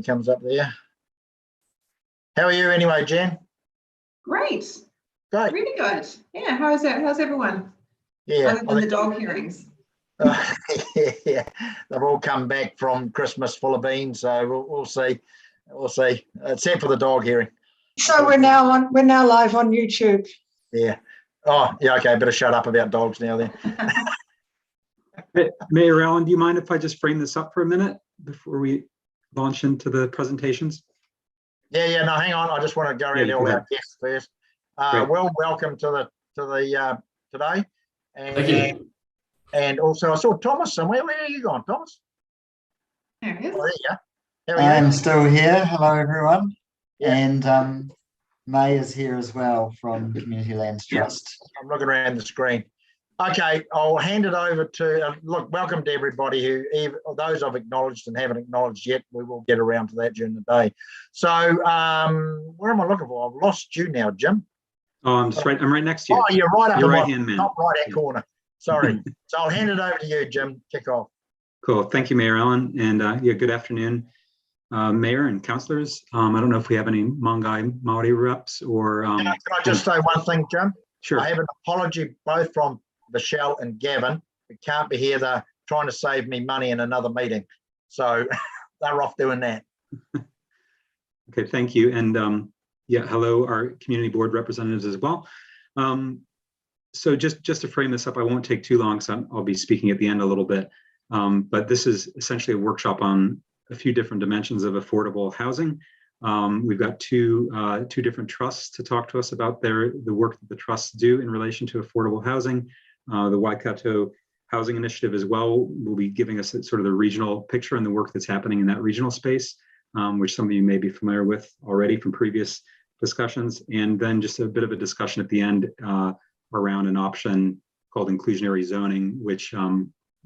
comes up there. How are you anyway, Jen? Great. Great. Really good. Yeah, how's everyone? Yeah. Other than the dog hearings. Yeah, they've all come back from Christmas full of beans, so we'll see. We'll see. Except for the dog hearing. So we're now live on YouTube. Yeah. Oh, yeah. Okay. Better shut up about dogs now then. Mayor Allen, do you mind if I just frame this up for a minute before we launch into the presentations? Yeah. No, hang on. I just want to go around all our guests first. Well, welcome to the today. Thank you. And also, I saw Thomas somewhere. Where are you going, Thomas? There he is. Oh, there you go. How are you? I'm still here. Hello, everyone. Yeah. And May is here as well from Community Lands Trust. I'm looking around the screen. Okay, I'll hand it over to, look, welcome to everybody those I've acknowledged and haven't acknowledged yet. We will get around to that during the day. So where am I looking for? I've lost you now, Jim. Oh, I'm right next to you. Oh, you're right up Your the right-hand man. top right-hand corner. Sorry. So I'll hand it over to you, Jim. Kick off. Cool. Thank you, Mayor Allen. And yeah, good afternoon, Mayor and councillors. I don't know if we have any Mongai Maori reps or. Can I just say one thing, Jim? Sure. I have an apology both from Michelle and Gavin. We can't be here. They're trying to save me money in another meeting. So they're off doing that. Okay, thank you. And yeah, hello, our community board representatives as well. So just to frame this up, I won't take too long, so I'll be speaking at the end a little bit. But this is essentially a workshop on a few different dimensions of affordable housing. We've got two different trusts to talk to us about the work that the trusts do in relation to affordable housing. The Waikato Housing Initiative as well will be giving us sort of the regional picture and the work that's happening in that regional space, which some of you may be familiar with already from previous discussions. And then just a bit of a discussion at the end around an option called Inclusionary Zoning, which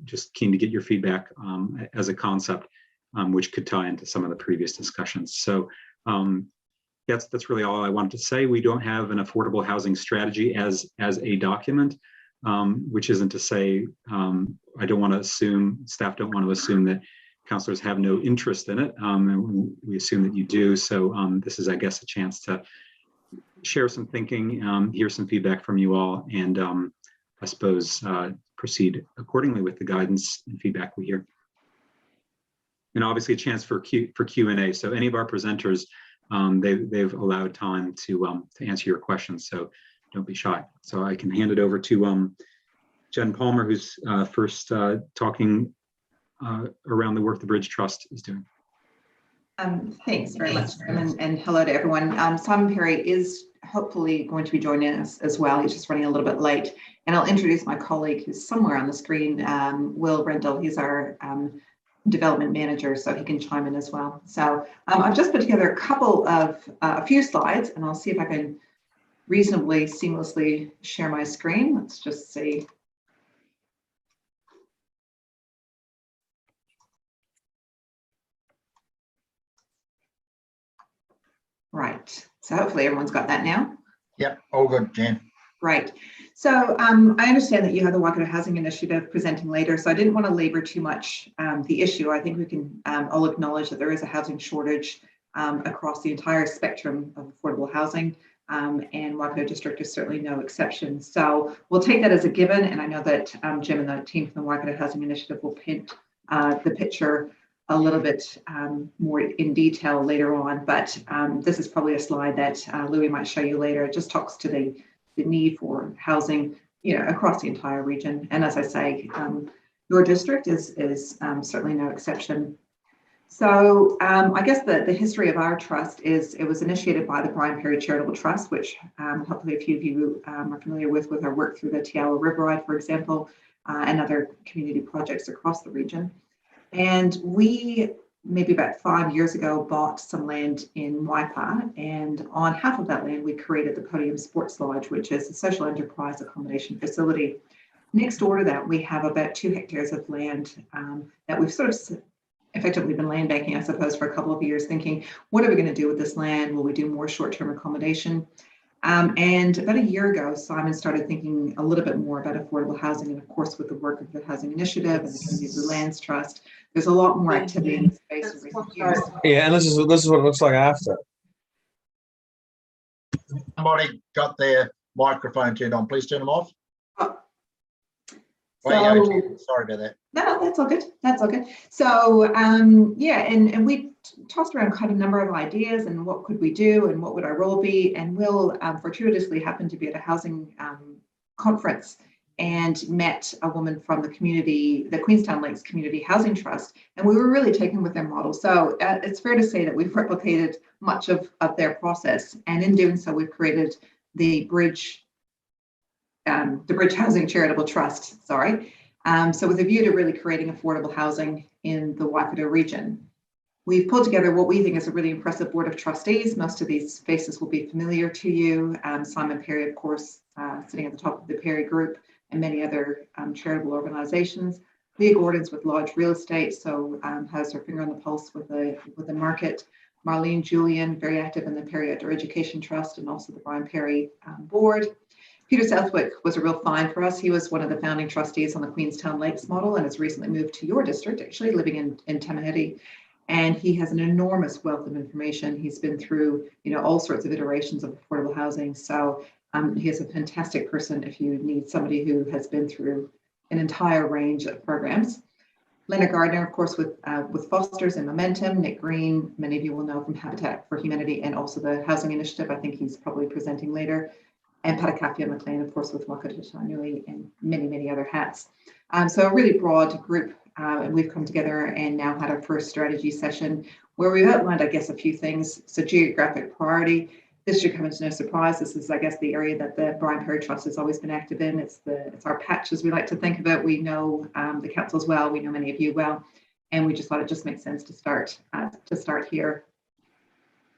just keen to get your feedback as a concept, which could tie into some of the previous discussions. So that's really all I wanted to say. We don't have an affordable housing strategy as a document, which isn't to say I don't want to assume, staff don't want to assume that councillors have no interest in it. And we assume that you do. So this is, I guess, a chance to share some thinking, hear some feedback from you all, and I suppose proceed accordingly with the guidance and feedback we hear. And obviously a chance for Q&A. So any of our presenters, they've allowed time to answer your questions. So don't be shy. So I can hand it over to Jen Palmer, who's first talking around the work the Bridge Trust is doing. Thanks very much, and hello to everyone. Simon Perry is hopefully going to be joining us as well. He's just running a little bit late. And I'll introduce my colleague who's somewhere on the screen, Will Rendell. He's our development manager, so he can chime in as well. So I've just put together a few slides, and I'll see if I can reasonably seamlessly share my screen. Let's just see. Right, so hopefully everyone's got that now. Yep, all good, Jen. Right. So I understand that you have the Waikato Housing Initiative presenting later, so I didn't want to labor too much the issue. I think we can all acknowledge that there is a housing shortage across the entire spectrum of affordable housing, and Waikato District is certainly no exception. So we'll take that as a given, and I know that Jim and the team from the Waikato Housing Initiative will paint the picture a little bit more in detail later on, but this is probably a slide that Louis might show you later. It just talks to the need for housing, across the entire region. And as I say, your district is certainly no exception. So I guess the history of our trust is it was initiated by the Brian Perry Charitable Trust, which hopefully a few of you are familiar with our work through the Te Awa River Ride, for example, and other community projects across the region. And we, maybe about 5 years ago, bought some land in Waipa, and on half of that land, we created the Podium Sports Lodge, which is a social enterprise accommodation facility. Next door to that, we have about 2 hectares of land that we've sort of effectively been land banking, I suppose, for a couple of years, thinking, what are we going to do with this land? Will we do more short-term accommodation? And about a year ago, Simon started thinking a little bit more about affordable housing, and of course, with the work of the Housing Initiative and the Community Lands Trust, there's a lot more activity in the space in recent years. Yeah, and this is what it looks like after. Somebody got their microphone turned on. Please turn them off. So, Sorry about that. no, that's all good. That's all good. So, yeah, and we tossed around kind of a number of ideas and what could we do and what would our role be. And Will fortuitously happened to be at a housing conference and met a woman from the community, the Queenstown Lakes Community Housing Trust, and we were really taken with their model. So it's fair to say that we've replicated much of their process, and in doing so, we've created the Bridge Housing Charitable Trust, sorry. So with a view to really creating affordable housing in the Waikato region. We've pulled together what we think is a really impressive board of trustees. Most of these faces will be familiar to you. Simon Perry, of course, sitting at the top of the Perry Group, and many other charitable organizations. Leah Gordon's with Lodge Real Estate, so has her finger on the pulse with the market. Marlene Julian, very active in the Perry Outdoor Education Trust and also the Brian Perry board. Peter Southwick was a real find for us. He was one of the founding trustees on the Queenstown Lakes model and has recently moved to your district, actually living in Tamahiti. And he has an enormous wealth of information. He's been through, all sorts of iterations of affordable housing. So he is a fantastic person if you need somebody who has been through an entire range of programs. Leonard Gardner, of course, with Fosters and Momentum. Nick Green, many of you will know from Habitat for Humanity and also the Housing Initiative. I think he's probably presenting later. And Patakafia McLean, of course, with Waikato Tainui and many, many other hats. So a really broad group, and we've come together and now had our first strategy session where we've outlined, I guess, a few things. So geographic priority, this should come as no surprise. This is, I guess, the area that the Brian Perry Trust has always been active in. It's our patch, as we like to think of it. We know the councils well, we know many of you well, and we just thought it just makes sense to start here.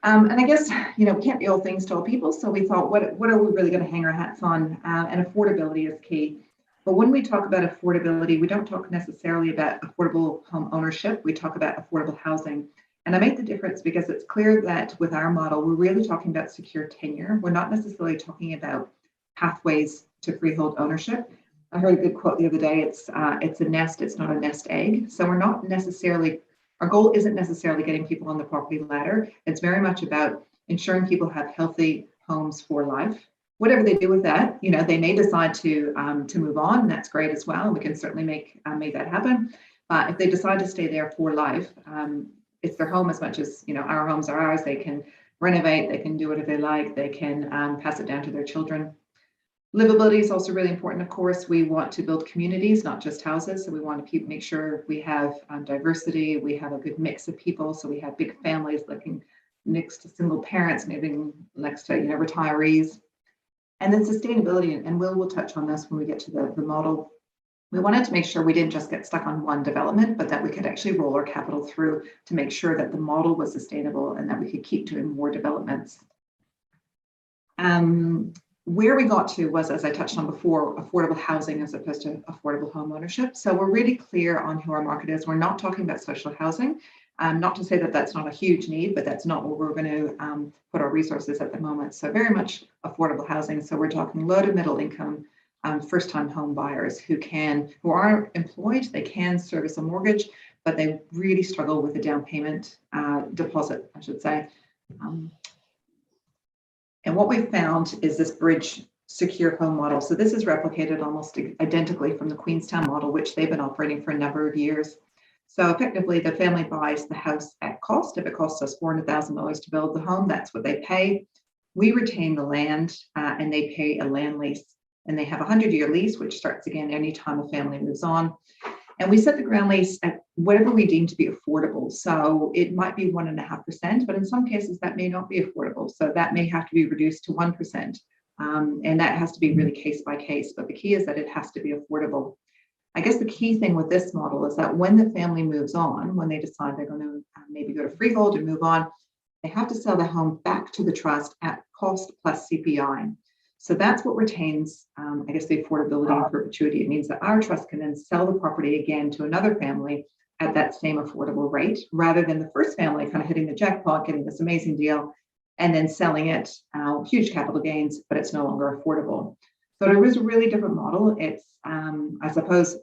And I guess, we can't be all things to all people. So we thought, what are we really going to hang our hats on? And affordability is key. But when we talk about affordability, we don't talk necessarily about affordable home ownership. We talk about affordable housing. And I make the difference because it's clear that with our model, we're really talking about secure tenure. We're not necessarily talking about pathways to freehold ownership. I heard a good quote the other day. It's a nest, it's not a nest egg. So we're not necessarily, our goal isn't necessarily getting people on the property ladder. It's very much about ensuring people have healthy homes for life. Whatever they do with that, they may decide to move on, and that's great as well. We can certainly make that happen. But if they decide to stay there for life, it's their home as much as our homes are ours. They can renovate, they can do whatever they like, they can pass it down to their children. Livability is also really important. Of course, we want to build communities, not just houses. So we want to make sure we have diversity. We have a good mix of people. So we have big families living next to single parents, living next to retirees. And then sustainability, and we'll touch on this when we get to the model. We wanted to make sure we didn't just get stuck on one development, but that we could actually roll our capital through to make sure that the model was sustainable and that we could keep doing more developments. Where we got to was, as I touched on before, affordable housing as opposed to affordable home ownership. So we're really clear on who our market is. We're not talking about social housing. Not to say that that's not a huge need, but that's not where we're going to put our resources at the moment. So very much affordable housing. So we're talking low to middle income, first-time home buyers who are employed, they can service a mortgage, but they really struggle with the down payment deposit, I should say. And what we've found is this bridge secure home model. So this is replicated almost identically from the Queenstown model, which they've been operating for a number of years. So effectively, the family buys the house at cost. If it costs us $400,000 to build the home, that's what they pay. We retain the land and they pay a land lease. And they have a 100-year lease, which starts again anytime a family moves on. And we set the ground lease at whatever we deem to be affordable. So it might be 1.5%, but in some cases that may not be affordable. So that may have to be reduced to 1%. And that has to be really case by case. But the key is that it has to be affordable. I guess the key thing with this model is that when the family moves on, when they decide they're going to maybe go to freehold and move on, they have to sell the home back to the trust at cost plus CPI. So that's what retains, I guess, the affordability and perpetuity. It means that our trust can then sell the property again to another family at that same affordable rate, rather than the first family kind of hitting the jackpot, getting this amazing deal, and then selling it, huge capital gains, but it's no longer affordable. So it was a really different model. It's, I suppose,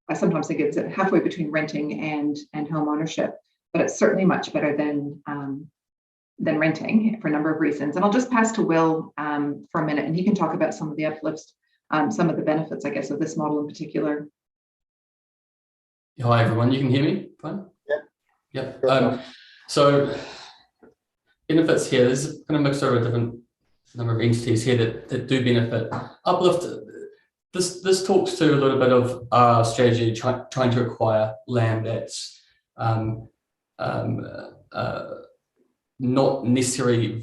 I sometimes think it's halfway between renting and home ownership, but it's certainly much better than renting for a number of reasons. And I'll just pass to Will for a minute, and he can talk about some of the uplifts, some of the benefits, I guess, of this model in particular. Hi everyone, you can hear me fine? Yeah. So benefits here, there's kind of mixed over a different number of entities here that do benefit. Uplift, this talks to a little bit of our strategy trying to acquire land that's not necessarily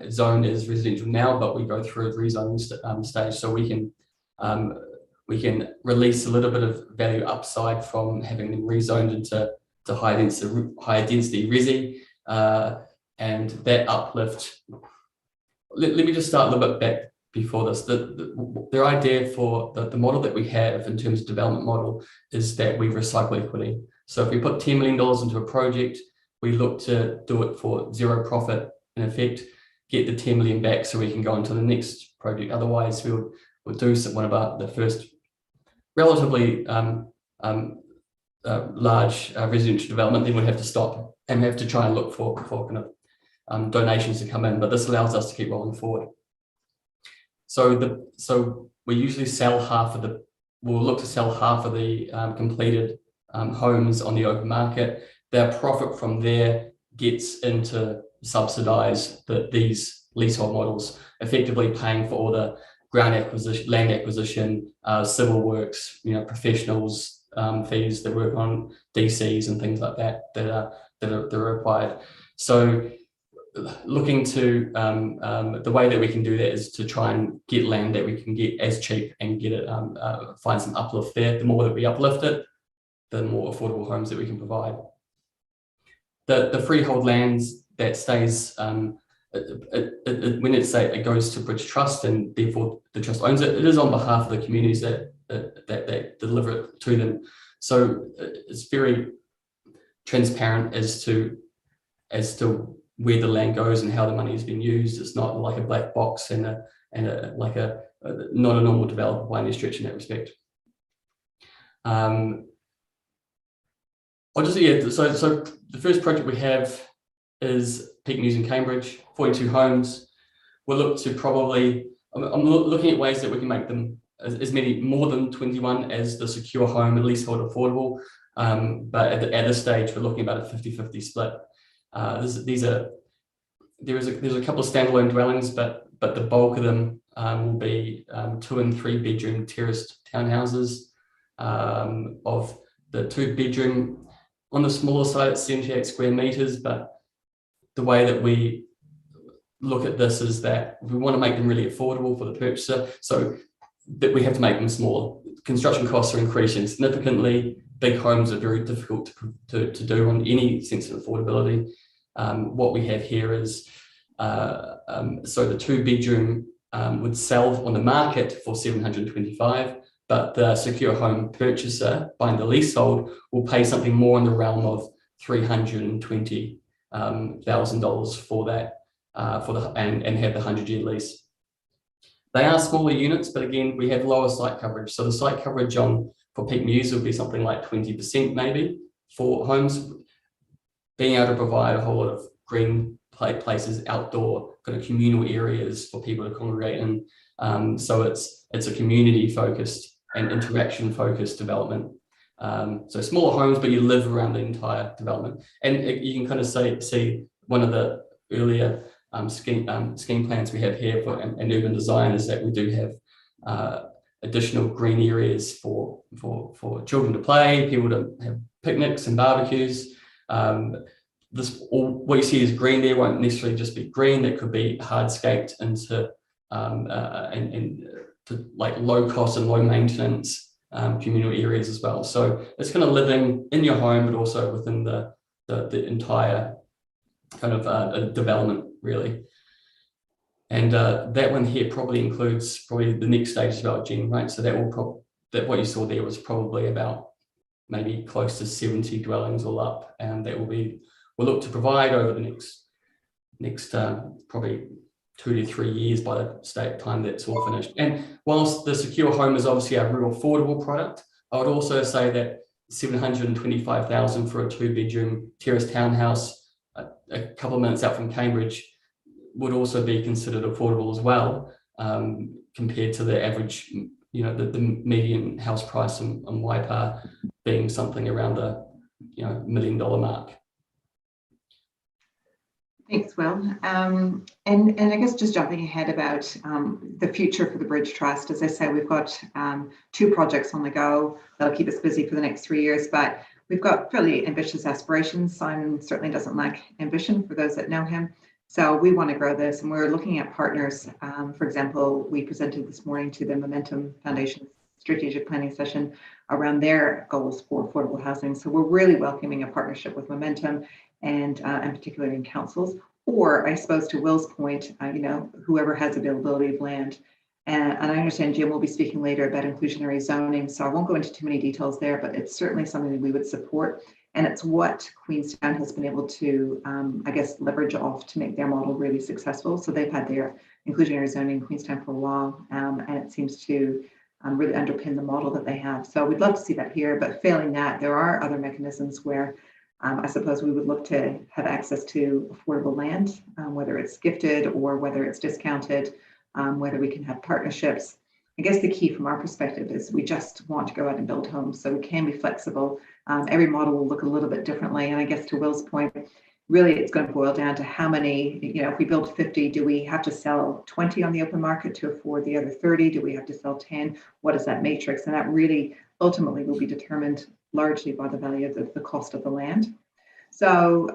zoned as residential now, but we go through a rezoning stage, so we can release a little bit of value upside from having them rezoned into higher density resi, and that uplift. Let me just start a little bit back before this. The idea for the model that we have in terms of development model is that we recycle equity. So if we put $10 million into a project, we look to do it for zero profit, in effect, get the 10 million back so we can go on to the next project. Otherwise, we'll do one of the first relatively large residential development, then we'd have to stop and we have to try and look for kind of donations to come in. But this allows us to keep rolling forward. So we usually sell we'll look to sell half of the completed homes on the open market. Their profit from there gets into subsidize these leasehold models, effectively paying for all the ground acquisition, land acquisition, civil works, professionals, fees that work on DCs and things like that are required. So looking to the way that we can do that is to try and get land that we can get as cheap and get it, find some uplift there. The more that we uplift it, the more affordable homes that we can provide. The freehold lands that stays, when it goes to Bridge Trust and therefore the trust owns it, it is on behalf of the communities that deliver it to them. So it's very transparent as to where the land goes and how the money has been used. It's not like a black box and not a normal developer by any stretch in that respect. So the first project we have is Peak News in Cambridge, 42 homes. We'll look to probably, I'm looking at ways that we can make them as many, more than 21 as the secure home and leasehold affordable. But at this stage, we're looking about a 50-50 split. There's a couple of standalone dwellings, but the bulk of them will be 2 and 3 bedroom terraced townhouses. Of the 2 bedroom, on the smaller side, it's 78 square meters, but the way that we look at this is that we want to make them really affordable for the purchaser, so that we have to make them smaller. Construction costs are increasing significantly. Big homes are very difficult to do on any sense of affordability. What we have here is, so the 2 bedroom would sell on the market for $725,000, but the secure home purchaser buying the leasehold will pay something more in the realm of $320,000 for that, and have the 100-year lease. They are smaller units, but again, we have lower site coverage. So the site coverage for Peak News would be something like 20% maybe for homes. Being able to provide a whole lot of green places, outdoor kind of communal areas for people to congregate in. So it's a community focused and interaction focused development. So smaller homes, but you live around the entire development. And you can kind of see one of the earlier scheme plans we have here for and urban design is that we do have additional green areas for children to play, people to have picnics and barbecues. What you see as green there won't necessarily just be green. That could be hardscaped into to like low cost and low maintenance communal areas as well. So it's kind of living in your home, but also within the entire kind of development really. And that one here probably includes the next stage as well, Jen, right? So that what you saw there was probably about maybe close to 70 dwellings all up, and that we'll look to provide over the next probably 2 to 3 years by the time that's all finished. And whilst the secure home is obviously a real affordable product, I would also say that 725,000 for a 2-bedroom terrace townhouse a couple of minutes out from Cambridge would also be considered affordable as well, compared to the average, the median house price in Waikato being something around the $1 million mark. Thanks, Will. And I guess just jumping ahead about the future for the Bridge Trust, as I say, we've got 2 projects on the go that'll keep us busy for the next 3 years, but we've got fairly ambitious aspirations. Simon certainly doesn't lack ambition, for those that know him. So we want to grow this, and we're looking at partners. For example, we presented this morning to the Momentum Foundation strategic planning session around their goals for affordable housing. So we're really welcoming a partnership with Momentum, and particularly in councils, or I suppose to Will's point, whoever has availability of land. And I understand Jim will be speaking later about inclusionary zoning, so I won't go into too many details there, but it's certainly something that we would support. And it's what Queenstown has been able to, leverage off to make their model really successful. So they've had their inclusionary zoning in Queenstown for a while, and it seems to really underpin the model that they have. So we'd love to see that here, but failing that, there are other mechanisms where I suppose we would look to have access to affordable land, whether it's gifted or whether it's discounted, whether we can have partnerships. I guess the key from our perspective is we just want to go out and build homes, so we can be flexible. Every model will look a little bit differently. And I guess to Will's point, really it's going to boil down to how many, if we build 50, do we have to sell 20 on the open market to afford the other 30? Do we have to sell 10? What is that matrix? And that really ultimately will be determined largely by the value of the cost of the land. So,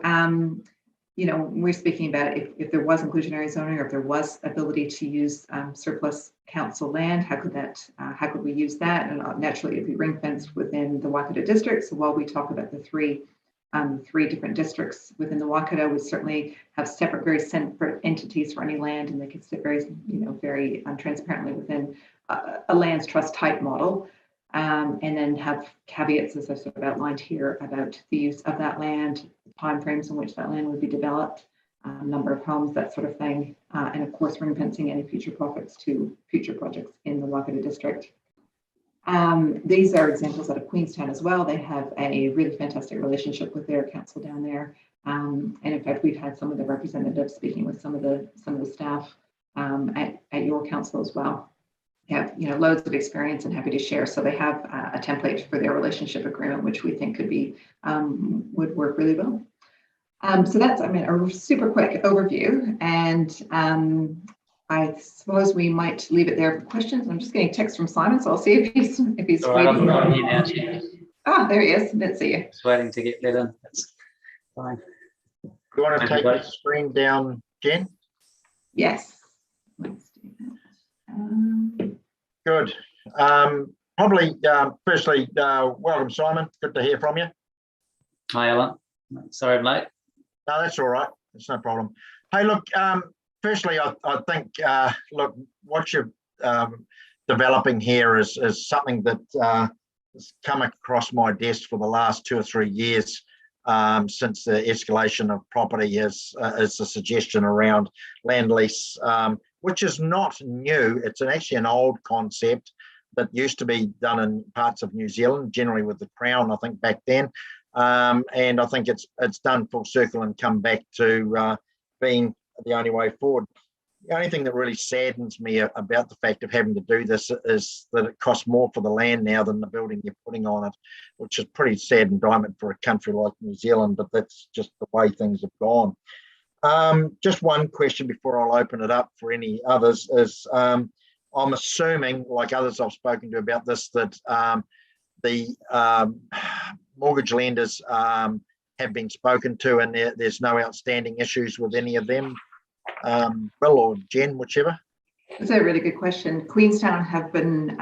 we're speaking about if there was inclusionary zoning, or if there was ability to use surplus council land, how could we use that? And naturally, it'd be ring fenced within the Waikato district. So while we talk about the three different districts within the Waikato, we certainly have very separate entities for any land, and they can sit very transparently within a lands trust type model. And then have caveats, as I've sort of outlined here, about the use of that land, timeframes in which that land would be developed, number of homes, that sort of thing, and of course ring fencing any future profits to future projects in the Waikato district. These are examples out of Queenstown as well. They have a really fantastic relationship with their council down there, and in fact, we've had some of the representatives speaking with some of the staff at your council as well. Have loads of experience and happy to share. So they have a template for their relationship agreement, which we think could be would work really well. So that's a super quick overview, and I suppose we might leave it there for questions. I'm just getting text from Simon, so I'll see if he's waiting. I'm here now, Chair. Ah, there he is. Didn't see you. Just waiting to get let in. That's fine. Do you want to take the screen down, Jen? Yes. Let's do that. Good. Firstly, welcome, Simon. Good to hear from you. Hi, Alan. Sorry, mate. No, that's all right. It's no problem. Hey, look, firstly, I think, what you're developing here is something that has come across my desk for the last 2 or 3 years since the escalation of property is a suggestion around land lease, which is not new. It's actually an old concept that used to be done in parts of New Zealand, generally with the Crown, I think, back then. And I think it's done full circle and come back to being the only way forward. The only thing that really saddens me about the fact of having to do this is that it costs more for the land now than the building you're putting on it, which is pretty sad indictment for a country like New Zealand, but that's just the way things have gone. Just one question before I'll open it up for any others is, I'm assuming, like others I've spoken to about this, that the mortgage lenders have been spoken to, and there's no outstanding issues with any of them. Bill or Jen, whichever. That's a really good question. Queenstown have been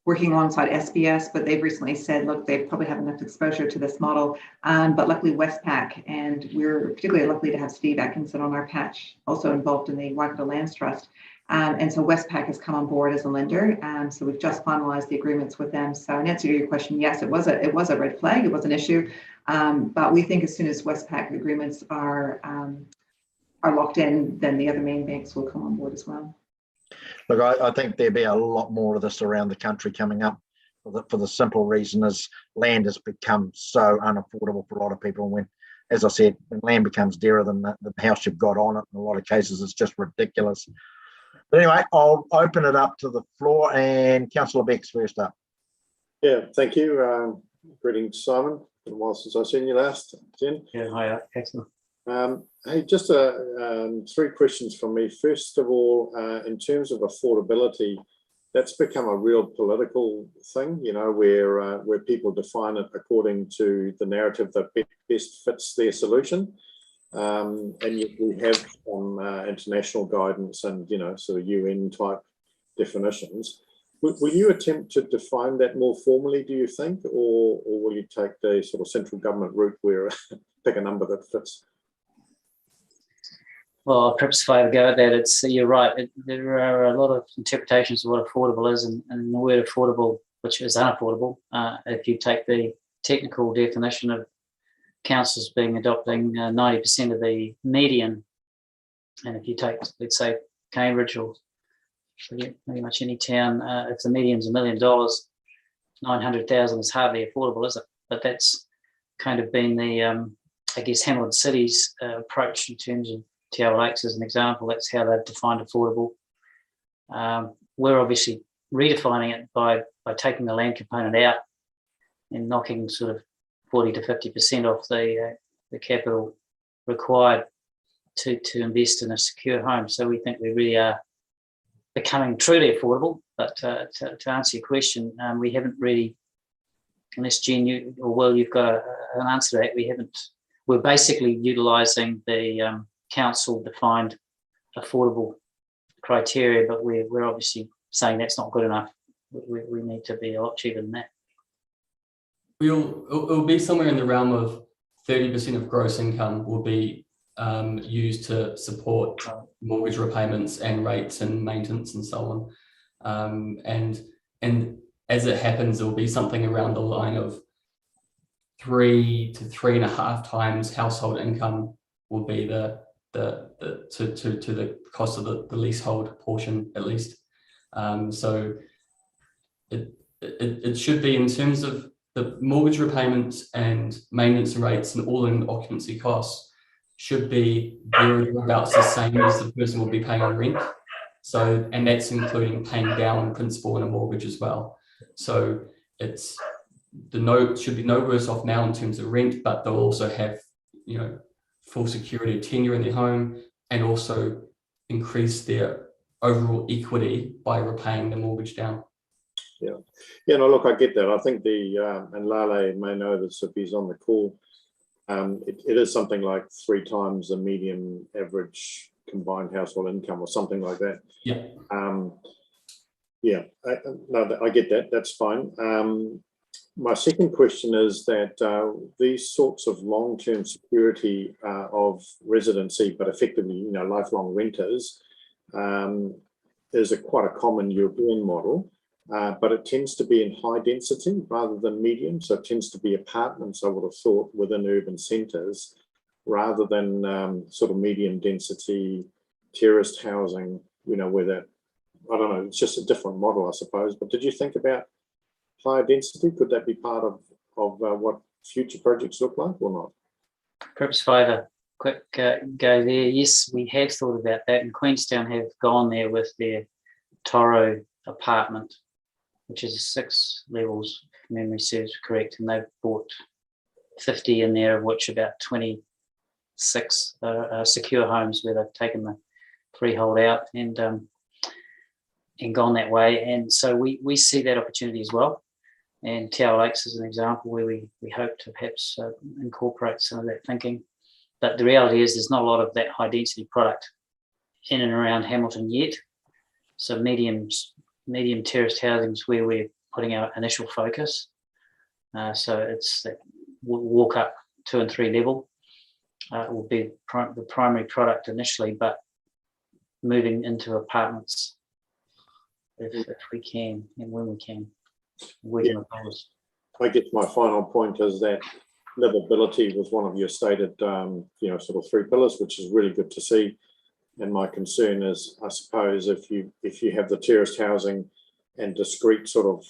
working alongside SBS, but they've recently said, look, they probably have enough exposure to this model. But luckily Westpac, and we're particularly lucky to have Steve Atkinson on our patch, also involved in the Waikato Lands Trust. And so Westpac has come on board as a lender. So we've just finalized the agreements with them. So in answer to your question, yes, it was a red flag. It was an issue. But we think as soon as Westpac agreements are locked in, then the other main banks will come on board as well. Look, I think there'll be a lot more of this around the country coming up. for the simple reason is land has become so unaffordable for a lot of people. And when, as I said, when land becomes dearer than the house you've got on it, in a lot of cases, it's just ridiculous. But anyway, I'll open it up to the floor, and Councillor Beck's first up. Yeah, thank you. Greetings, Simon. It's been a while since I've seen you last, Jen. Yeah, hi, excellent. Hey, just 3 questions from me. First of all, in terms of affordability, that's become a real political thing, you know, where people define it according to the narrative that best fits their solution. And yet we have some international guidance and, you know, sort of UN type definitions. Will you attempt to define that more formally, do you think, or will you take the sort of central government route where pick a number that fits? Well, perhaps if I have a go at that, you're right. There are a lot of interpretations of what affordable is, and the word affordable, which is unaffordable. If you take the technical definition of councils adopting 90% of the median, and if you take, let's say, Cambridge or pretty much any town, if the median's $1 million, 900,000 is hardly affordable, is it? But that's kind of been the, I guess, Hamilton City's approach in terms of Te Awa Lakes as an example. That's how they've defined affordable. We're obviously redefining it by taking the land component out and knocking sort of 40 to 50% off the capital required to invest in a secure home. So we think we really are becoming truly affordable. But to answer your question, we haven't really, unless Jen, you or Will, you've got an answer to that, we haven't. We're basically utilising the council defined affordable criteria, but we're obviously saying that's not good enough. We need to be a lot cheaper than that. It'll be somewhere in the realm of 30% of gross income will be used to support mortgage repayments and rates and maintenance and so on. And as it happens, there'll be something around the line of 3 to 3.5 times household income will be to the cost of the leasehold portion, at least. So it should be, in terms of the mortgage repayments and maintenance rates and all-in occupancy costs, should be there or about the same as the person will be paying on rent. So, and that's including paying down principal and a mortgage as well. So it's should be no worse off now in terms of rent, but they'll also have, you know, full security of tenure in their home, and also increase their overall equity by repaying the mortgage down. Yeah, no, look, I get that. I think and Lale may know this if he's on the call, it is something like 3 times the median average combined household income or something like that. Yeah. I get that. That's fine. My second question is that these sorts of long-term security of residency, but effectively, you know, lifelong renters, is quite a common European model. But it tends to be in high density rather than medium. So it tends to be apartments, I would have thought, within urban centres, rather than sort of medium density terraced housing, you know, where that, I don't know, it's just a different model, I suppose. But did you think about higher density? Could that be part of what future projects look like or not? Perhaps if I have a quick go there. Yes, we have thought about that, and Queenstown have gone there with their Toro apartment, which is 6 levels, if memory serves correct, and they've bought 50 in there, of which about 26 are secure homes where they've taken the freehold out and gone that way. And so we see that opportunity as well. And Te Awa Lakes is an example where we hope to perhaps incorporate some of that thinking. But the reality is there's not a lot of that high density product in and around Hamilton yet. So medium terraced housing is where we're putting our initial focus. So it's that walk up 2 and 3 level will be the primary product initially, but moving into apartments if we can and when we can. I guess my final point is that livability was one of your stated, you know, sort of 3 pillars, which is really good to see. And my concern is, I suppose, if you have the terraced housing and discrete sort of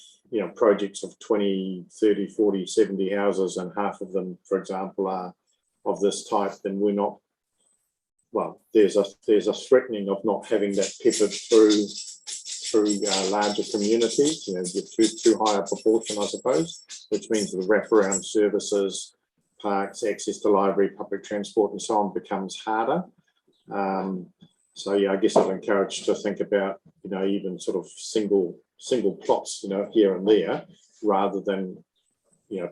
projects of 20, 30, 40, 70 houses, and half of them, for example, are of this type, then we're not, well, there's a threatening of not having that peppered through larger communities, too high a proportion, I suppose, which means the wraparound services, parks, access to library, public transport, and so on becomes harder. So yeah, I guess I'd encourage to think about, even sort of single plots, here and there, rather than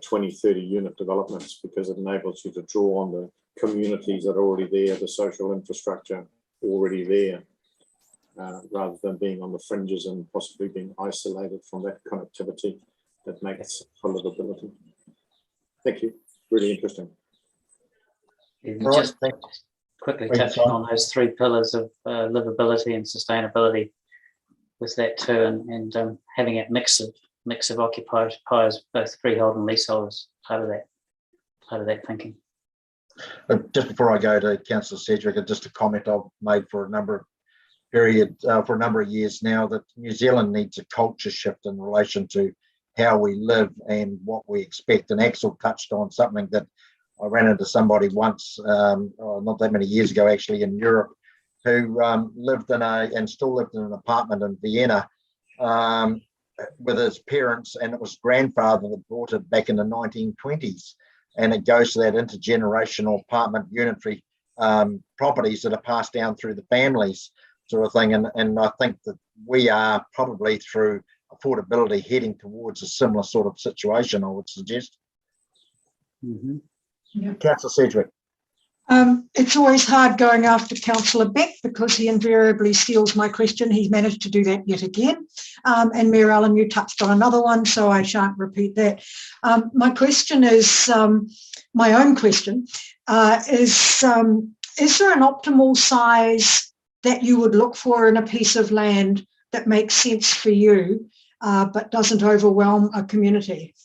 20, 30 unit developments, because it enables you to draw on the communities that are already there, the social infrastructure already there, rather than being on the fringes and possibly being isolated from that connectivity that makes for livability. Thank you. Really interesting. Just quickly touching on those 3 pillars of livability and sustainability with that too, and having a mix of occupiers, both freehold and leaseholders, part of that thinking. Just before I go to Councillor Sedgwick, just a comment I've made for a number of years now, that New Zealand needs a culture shift in relation to how we live and what we expect. And Axel touched on something that I ran into somebody once, not that many years ago, actually, in Europe, who lived in and still lived in an apartment in Vienna with his parents, and it was grandfather that bought it back in the 1920s. And it goes to that intergenerational apartment unitary properties that are passed down through the families, sort of thing. And I think that we are probably, through affordability, heading towards a similar sort of situation, I would suggest. Mm-hmm. Yeah. Councillor Sedgwick. It's always hard going after Councillor Beck because he invariably steals my question. He's managed to do that yet again. And Mayor Allen, you touched on another one, so I shan't repeat that. My question is, my own question, is there an optimal size that you would look for in a piece of land that makes sense for you, but doesn't overwhelm a community?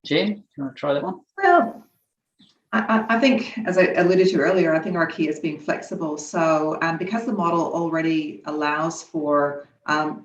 Jen, do you want to try that one? Well, I think, as I alluded to earlier, I think our key is being flexible. So because the model already allows for,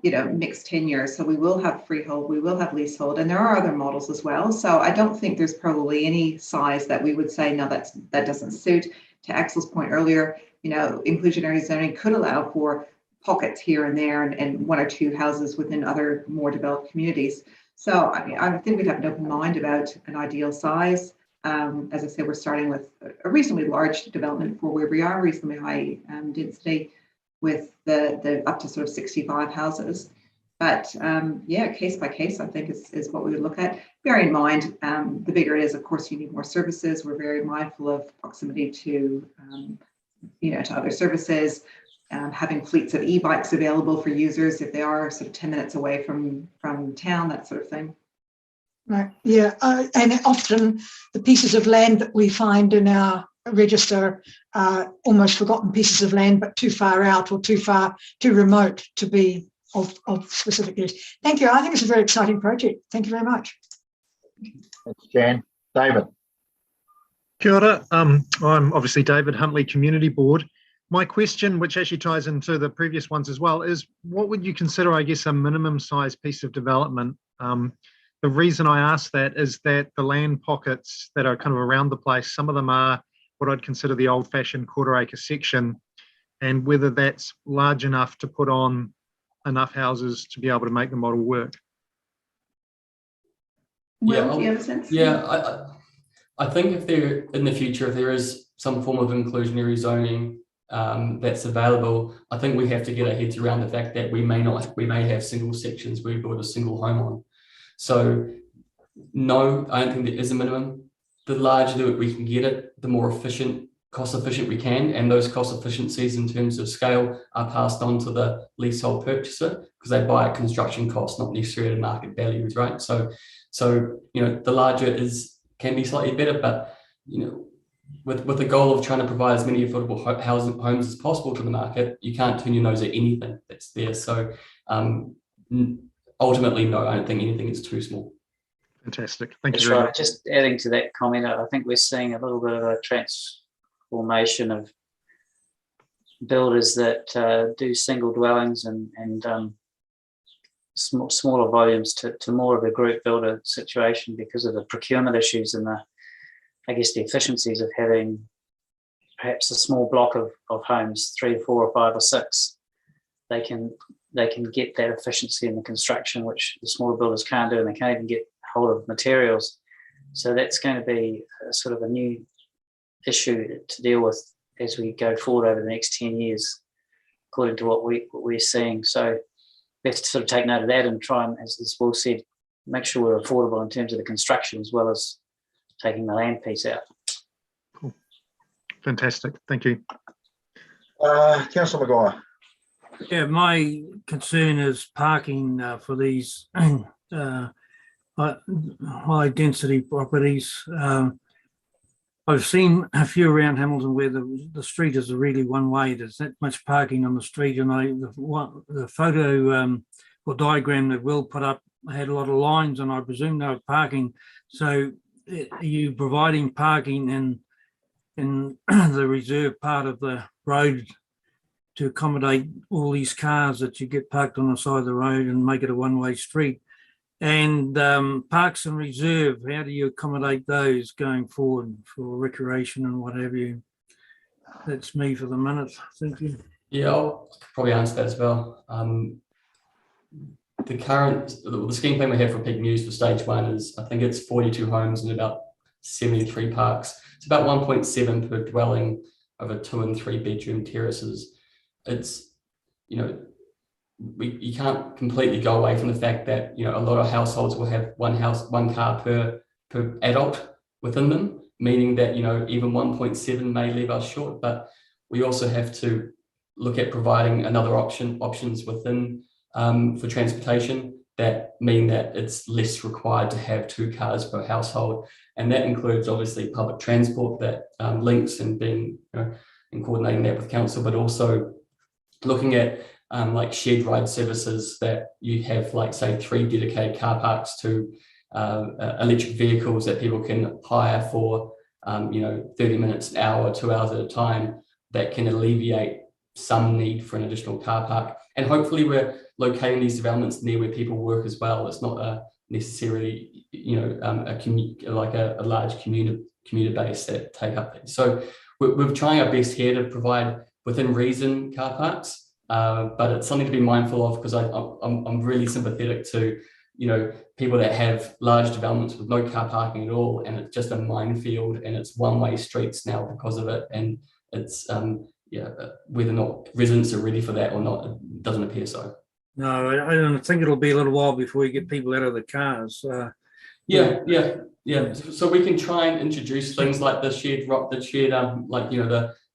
mixed tenure, so we will have freehold, we will have leasehold, and there are other models as well. So I don't think there's probably any size that we would say, no, that doesn't suit. To Axel's point earlier, inclusionary zoning could allow for pockets here and there and 1 or 2 houses within other more developed communities. So I think we'd have an open mind about an ideal size. As I said, we're starting with a reasonably large development for where we are, reasonably high density, with the up to sort of 65 houses. But case by case, I think is what we would look at. Bear in mind, the bigger it is, of course, you need more services. We're very mindful of proximity to, to other services, having fleets of e-bikes available for users if they are sort of 10 minutes away from town, that sort of thing. Right. Yeah, and often the pieces of land that we find in our register are almost forgotten pieces of land, but too far out or too remote to be of specific use. Thank you. I think it's a very exciting project. Thank you very much. Thanks, Jan. David. Kia ora. I'm obviously David Huntley, Community Board. My question, which actually ties into the previous ones as well, is what would you consider, I guess, a minimum size piece of development? The reason I ask that is that the land pockets that are kind of around the place, some of them are what I'd consider the old-fashioned quarter-acre section, and whether that's large enough to put on enough houses to be able to make the model work. Will, do you have a sense? Yeah, I think if there, in the future, if there is some form of inclusionary zoning that's available, I think we have to get our heads around the fact that we may have single sections we build a single home on. So no, I don't think there is a minimum. The larger we can get it, the more cost efficient we can, and those cost efficiencies in terms of scale are passed on to the leasehold purchaser because they buy at construction cost, not necessarily at market values, right? So the larger can be slightly better, but with the goal of trying to provide as many affordable homes as possible to the market, you can't turn your nose at anything that's there. So ultimately, no, I don't think anything is too small. Fantastic. Thank That's you very right. much. Just adding to that comment, I think we're seeing a little bit of a transformation of builders that do single dwellings and smaller volumes to more of a group builder situation because of the procurement issues and I guess the efficiencies of having perhaps a small block of homes, 3 or 4 or 5 or 6. They can get that efficiency in the construction, which the smaller builders can't do, and they can't even get hold of materials. So that's going to be sort of a new issue to deal with as we go forward over the next 10 years, according to what we're seeing. So we have to sort of take note of that and try and, as Will said, make sure we're affordable in terms of the construction as well as taking the land piece out. Cool. Fantastic. Thank you. Councillor Maguire. Yeah, my concern is parking for these high density properties. I've seen a few around Hamilton where the street is really one way. There's that much parking on the street, and the photo or diagram that Will put up had a lot of lines, and I presume they were parking. So are you providing parking in the reserve part of the road to accommodate all these cars that you get parked on the side of the road and make it a one-way street? And parks and reserve, how do you accommodate those going forward for recreation and what have you? That's me for the minute. Thank you. Yeah, I'll probably answer that as well. The scheme plan we have for Peak News for stage 1 is, I think it's 42 homes and about 73 parks. It's about 1.7 per dwelling over 2 and 3 bedroom terraces. It's, you can't completely go away from the fact that, a lot of households will have one car per adult within them, meaning that, even 1.7 may leave us short, but we also have to look at providing another options within for transportation that mean that it's less required to have 2 cars per household. And that includes obviously public transport that links and being, and coordinating that with council, but also looking at like shared ride services that you have, like say 3 dedicated car parks to electric vehicles that people can hire for 30 minutes, an hour, 2 hours at a time, that can alleviate some need for an additional car park. And hopefully we're locating these developments near where people work as well. It's not necessarily a large commuter base that take up things. So we're trying our best here to provide within reason car parks. But it's something to be mindful of, because I'm really sympathetic to people that have large developments with no car parking at all, and it's just a minefield, and it's one-way streets now because of it, and it's whether or not residents are ready for that or not, it doesn't appear so. No, I don't think it'll be a little while before we get people out of the cars. Yeah. So we can try and introduce things like the shared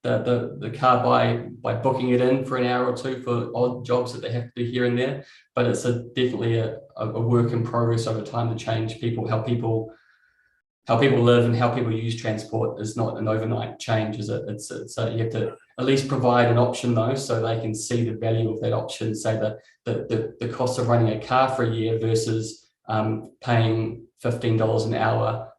the car by booking it in for an hour or 2 for odd jobs that they have to do here and there. But it's definitely a work in progress over time to change how people live and how people use transport. Is not an overnight change, is it? It's you have to at least provide an option though, so they can see the value of that option. Say that the cost of running a car for a year versus paying $15 an hour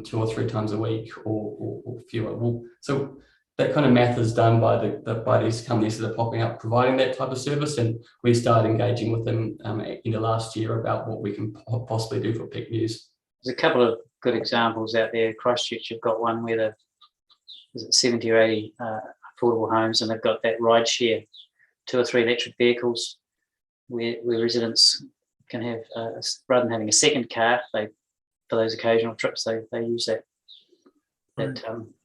2 or 3 times a week or fewer. So that kind of math is done by these companies that are popping up providing that type of service, and we started engaging with them in the last year about what we can possibly do for Peak News. There's a couple of good examples out there. Christchurch, you've got one where there's 70 or 80 affordable homes, and they've got that ride share, 2 or 3 electric vehicles, where residents can have, rather than having a second car, for those occasional trips, they use that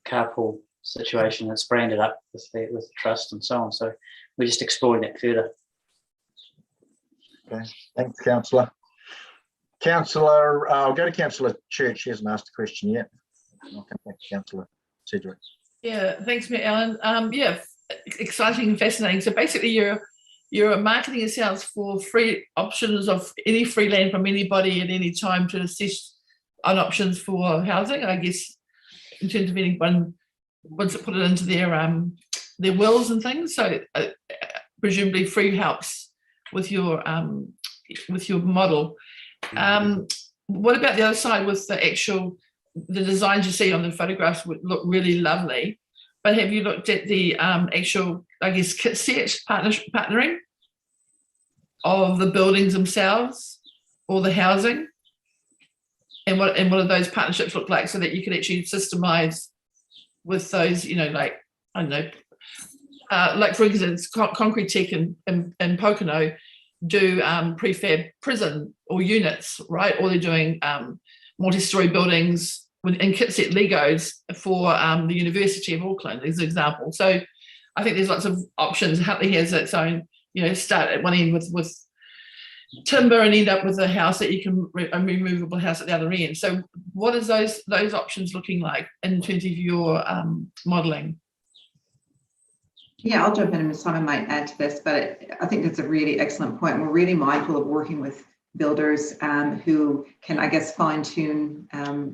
carpool situation. It's branded up with the trust and so on. So we're just exploring that further. Okay, thanks, Councillor. I'll go to Councillor Church. She hasn't asked a question yet. I'll come back to Councillor Cedric. Yeah, thanks, Matt Allen. Exciting and fascinating. So basically, you're marketing yourselves for free options of any free land from anybody at any time to assess on options for housing. I guess in terms of anyone wants to put it into their wills and things. So presumably free helps with your model. What about the other side with the designs you see on the photographs would look really lovely, but have you looked at the actual, I guess, kit set partnering? of the buildings themselves or the housing? And what do those partnerships look like, so that you can actually systemize with those, you know, like, I don't know, like for instance, Concrete Tech in Pocono do prefab prison or units, right? Or they're doing multi-story buildings in kit set Legos for the University of Auckland, as an example. So I think there's lots of options. Huntly has its own, you know, start at one end with timber and end up with a house that you can, a removable house at the other end. So what is those options looking like in terms of your modelling? Yeah, I'll jump in and Simon might add to this, but I think that's a really excellent point. We're really mindful of working with builders who can, I guess, fine tune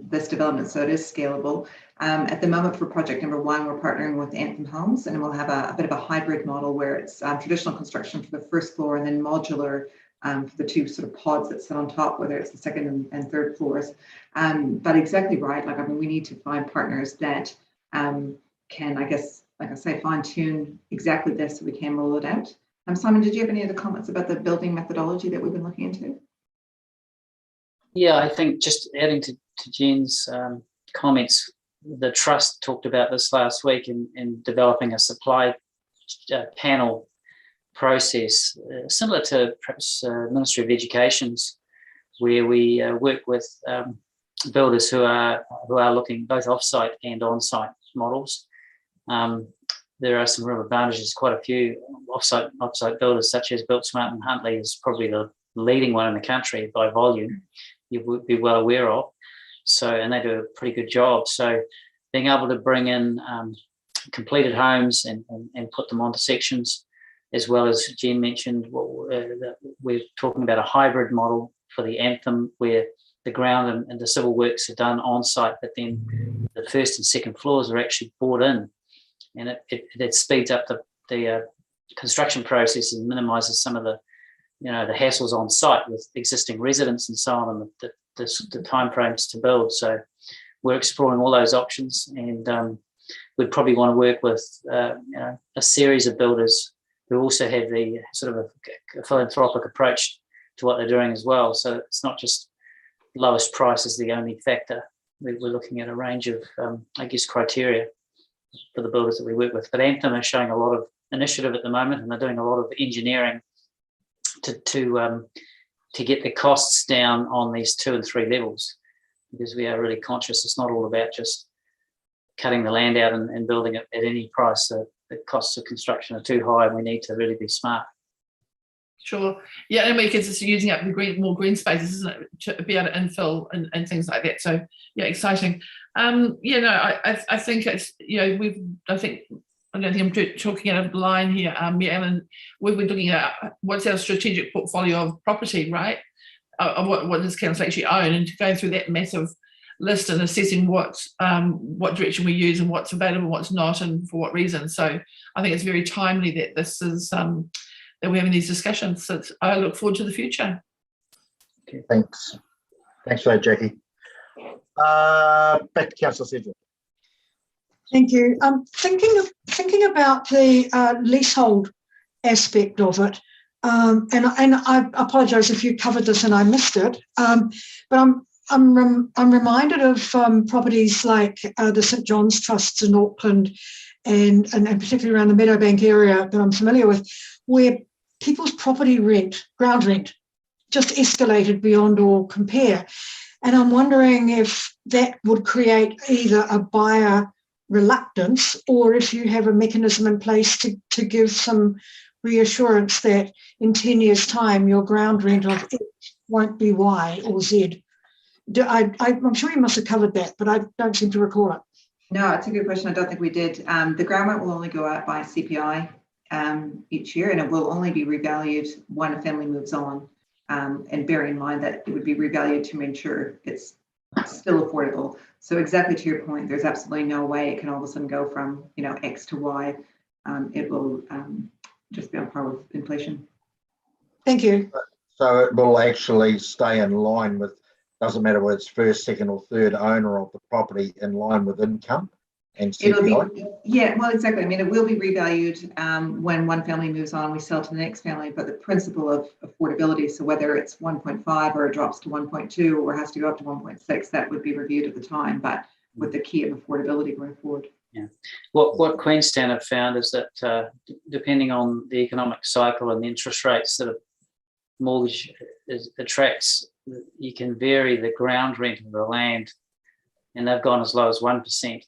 this development so it is scalable. At the moment for project number 1, we're partnering with Anthem Homes, and we'll have a bit of a hybrid model where it's traditional construction for the first floor and then modular for the 2 sort of pods that sit on top, whether it's the 2nd and 3rd floors. But exactly right, like, I mean, we need to find partners that can, I guess, like I say, fine tune exactly this so we can roll it out. Simon, did you have any other comments about the building methodology that we've been looking into? Yeah, I think just adding to Jen's comments, the Trust talked about this last week in developing a supply panel process, similar to perhaps Ministry of Education's, where we work with builders who are looking both off-site and on-site models. There are some real advantages. Quite a few off-site builders, such as Built Smart and Huntly, is probably the leading one in the country by volume. You would be well aware of. So, and they do a pretty good job. So, being able to bring in completed homes and put them onto sections, as well as Jen mentioned, we're talking about a hybrid model for the Anthem, where the ground and the civil works are done on site, but then the 1st and 2nd floors are actually brought in, and it speeds up the construction process and minimises some of the hassles on site with existing residents and so on, and the timeframes to build. So we're exploring all those options, and we'd probably want to work with a series of builders who also have the sort of a philanthropic approach to what they're doing as well. So it's not just lowest price is the only factor. We're looking at a range of, I guess, criteria for the builders that we work with. But Anthem is showing a lot of initiative at the moment, and they're doing a lot of engineering to get the costs down on these 2 and 3 levels, because we are really conscious it's not all about just cutting the land out and building it at any price. The costs of construction are too high, and we need to really be smart. Sure. Yeah, and because it's using up the more green spaces, isn't it, to be able to infill and things like that. So yeah, exciting. I think it's, I don't think I'm talking out of line here. Ellen, we've been looking at what's our strategic portfolio of property, right? Of what does council actually own, and to go through that massive list and assessing what direction we use and what's available, what's not, and for what reason. So I think it's very timely that this is that we're having these discussions. So I look forward to the future. Okay, thanks for that, Jackie. Back to Councillor Sedgwick. Thank you. Thinking about the leasehold aspect of it, and I apologise if you covered this and I missed it, but I'm reminded of properties like the St John's Trusts in Auckland and particularly around the Meadowbank area that I'm familiar with, where people's property rent, ground rent, just escalated beyond all compare. And I'm wondering if that would create either a buyer reluctance, or if you have a mechanism in place to give some reassurance that in 10 years' time your ground rent of X won't be Y or Z. I'm sure you must have covered that, but I don't seem to recall it. No, it's a good question. I don't think we did. The ground rent will only go out by CPI each year, and it will only be revalued when a family moves on. And bear in mind that it would be revalued to make sure it's still affordable. So exactly to your point, there's absolutely no way it can all of a sudden go from X to Y. It will just be on par with inflation. Thank you. So it will actually stay in line with, doesn't matter whether it's first, second or third owner of the property, in line with income. And It'll CPI? be, yeah, well, exactly. I mean, it will be revalued when one family moves on, we sell to the next family, but the principle of affordability, so whether it's 1.5 or it drops to 1.2 or has to go up to 1.6, that would be reviewed at the time, but with the key of affordability going forward. Yeah. What Queenstown have found is that depending on the economic cycle and the interest rates that a mortgage attracts, you can vary the ground rent of the land, and they've gone as low as 1%.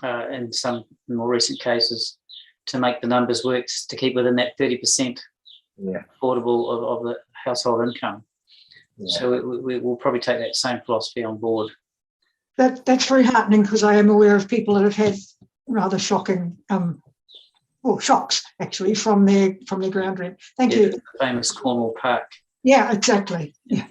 In some more recent cases, to make the numbers work, to keep within that 30% affordable of the household income. Yeah. So we will probably take that same philosophy on board. That's very heartening, because I am aware of people that have had rather shocking, shocks actually from their ground rent. Thank you. The famous Cornwall Park. Yeah, exactly. Yeah.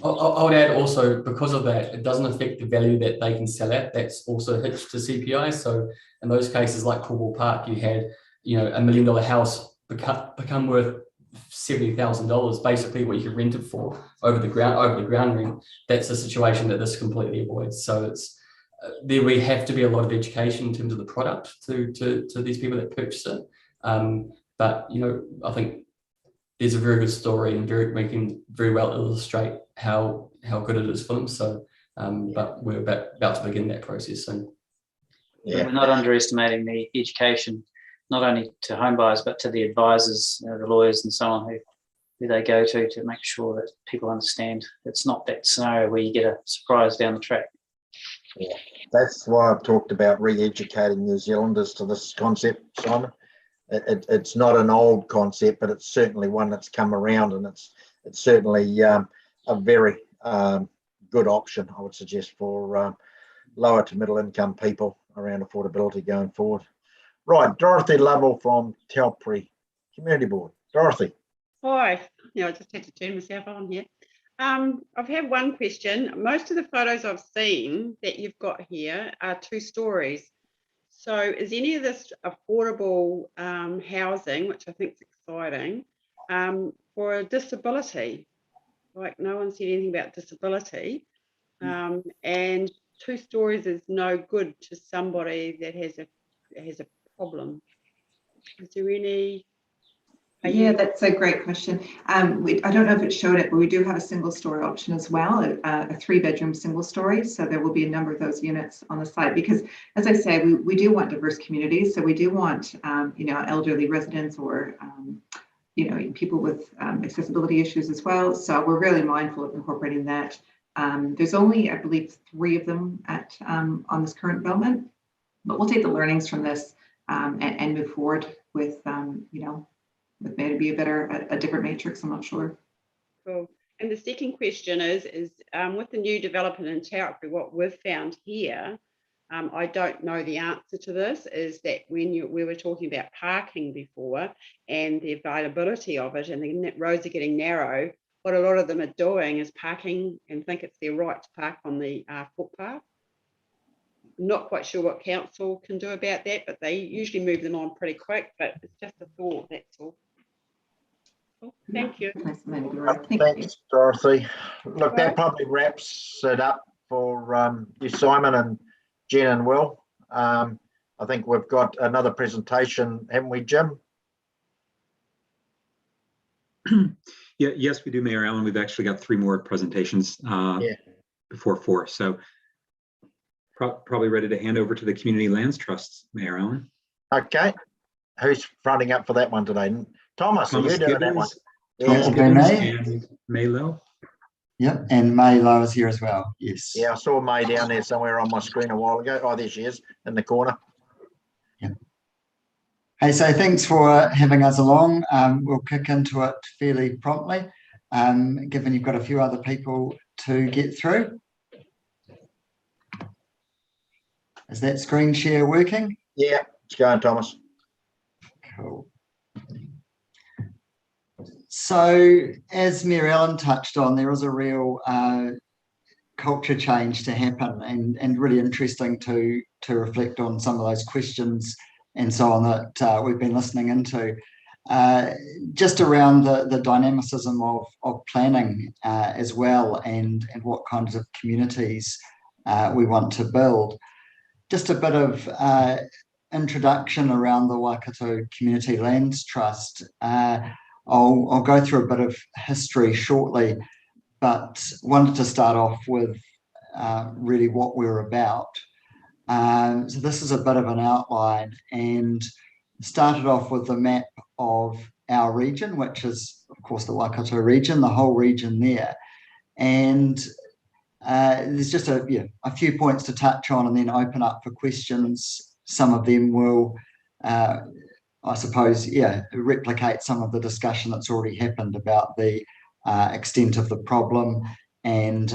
I would add also, because of that, it doesn't affect the value that they can sell at. That's also hitched to CPI. So in those cases, like Cornwall Park, you had, $1 million house become worth $70,000, basically what you could rent it for over the ground rent. That's a situation that this completely avoids. So it's there we have to be a lot of education in terms of the product to these people that purchase it. But I think there's a very good story, and we can very well illustrate how good it is for them. So, but we're about to begin that process soon. Yeah. We're not underestimating the education, not only to home buyers, but to the advisors, the lawyers and so on who they go to make sure that people understand it's not that scenario where you get a surprise down the track. Yeah, that's why I've talked about re-educating New Zealanders to this concept, Simon. It's not an old concept, but it's certainly one that's come around, and it's certainly a very good option, I would suggest, for lower to middle income people around affordability going forward. Right, Dorothy Lovell from Telpri Community Board. Dorothy. Hi, I just had to turn myself on here. I've had one question. Most of the photos I've seen that you've got here are 2 stories. So is any of this affordable housing, which I think is exciting, for a disability? Like, no one said anything about disability. And 2 stories is no good to somebody that has a problem. Is there any? Yeah, that's a great question. I don't know if it showed it, but we do have a single story option as well, a 3-bedroom single story. So there will be a number of those units on the site, because, as I say, we do want diverse communities. So we do want, elderly residents or, people with accessibility issues as well. So we're really mindful of incorporating that. There's only, I believe, 3 of them on this current development, but we'll take the learnings from this and move forward with, with maybe a different matrix. I'm not sure. Cool. And the second question is with the new development in Telpri, what we've found here, I don't know the answer to this, is that when we were talking about parking before and the availability of it, and the roads are getting narrow, what a lot of them are doing is parking and think it's their right to park on the footpath. Not quite sure what council can do about that, but they usually move them on pretty quick. But it's just a thought, that's all. Cool. Thank you. Thanks, Dorothy. Look, that probably wraps it up for you, Simon, and Jen and Will. I think we've got another presentation, haven't we, Jim? Yeah, yes, we do, Mayor Allen. We've actually got 3 more presentations before 4. So probably ready to hand over to the Community Lands Trusts, Mayor Allen. Okay. Who's fronting up for that one today? Thomas, are you doing that one? Thomas Gibbons and May Lowe. Yep, and May Lowe is here as well. Yes. Yeah, I saw May down there somewhere on my screen a while ago. Oh, there she is in the corner. Yeah. Hey, so thanks for having us along. We'll kick into it fairly promptly, given you've got a few other people to get through. Is that screen share working? Yeah, it's going, Thomas. Cool. So, as Mayor Allen touched on, there is a real culture change to happen, and really interesting to reflect on some of those questions and so on that we've been listening into, just around the dynamicism of planning as well, and what kinds of communities we want to build. just a bit of introduction around the Waikato Community Lands Trust. I'll go through a bit of history shortly, but wanted to start off with really what we're about. So this is a bit of an outline, and started off with the map of our region, which is, of course, the Waikato region, the whole region there. And there's just a few points to touch on and then open up for questions. Some of them will, I suppose, replicate some of the discussion that's already happened about the extent of the problem and